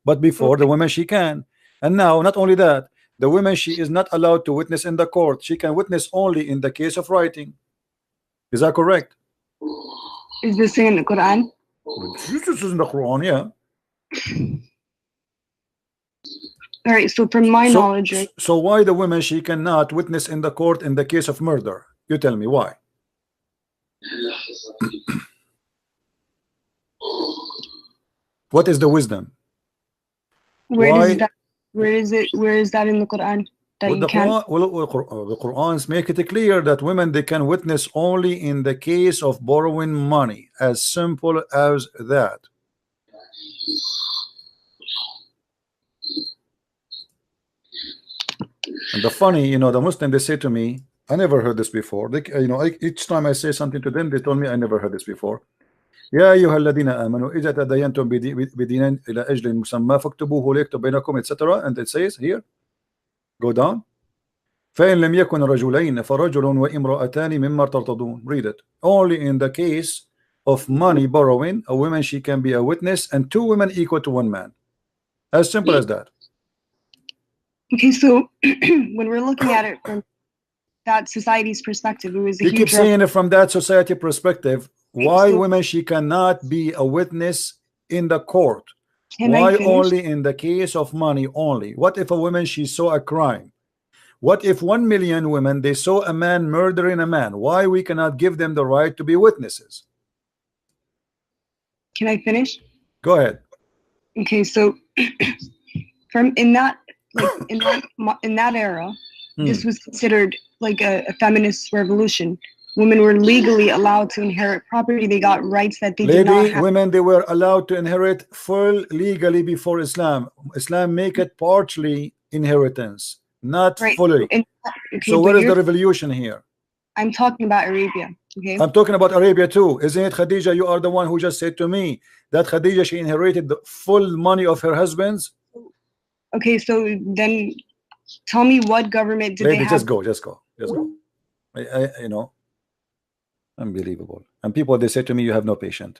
A: but before, the woman, she can. And now, not only that, the woman, she is not allowed to witness in the court. She can witness only in the case of writing. Is that correct?
B: Is this in the Quran?
A: This is in the Quran, yeah.
B: All right, so from my knowledge, right?
A: So why the woman, she cannot witness in the court in the case of murder? You tell me why. What is the wisdom?
B: Where is that in the Quran? That
A: Well,
B: you can't.
A: the Qurans make it clear that women, they can witness only in the case of borrowing money. As simple as that. And the funny, you know, the Muslim, they say to me, I never heard this before. They, you know, each time I say something to them, they told me I never heard this before. يا أيها الذين آمنوا إذا تداينتم بدين إلى أجل مسمى فاكتبوه ليكتب بينكم, etc. And it says here, go down. فإن لم يكن رجلين فرجل وامرأتان مما ترتضون. Read it. Only in the case of money borrowing, a woman, she can be a witness, and 2 women equal to 1 man. As simple as that.
B: Okay, so when we're looking at it from that society's perspective, it was a
A: You
B: huge
A: keep saying it from that society perspective. Why women, she cannot be a witness in the court? Why only in the case of money only? What if a woman, she saw a crime? What if 1 million women, they saw a man murdering a man? Why we cannot give them the right to be witnesses?
B: Can I finish?
A: Go ahead.
B: Okay, so from in that era, this was considered like a feminist revolution. Women were legally allowed to inherit property. They got rights that they did not have.
A: Women, they were allowed to inherit full legally before Islam. Islam make it partially inheritance, not fully. Okay, so where is the revolution here?
B: I'm talking about Arabia. Okay.
A: I'm talking about Arabia too. Isn't it, Khadija? You are the one who just said to me that Khadija, she inherited the full money of her husband's.
B: Okay, so then tell me what government did they have?
A: Just go. You know, unbelievable. And people, they say to me, you have no patience.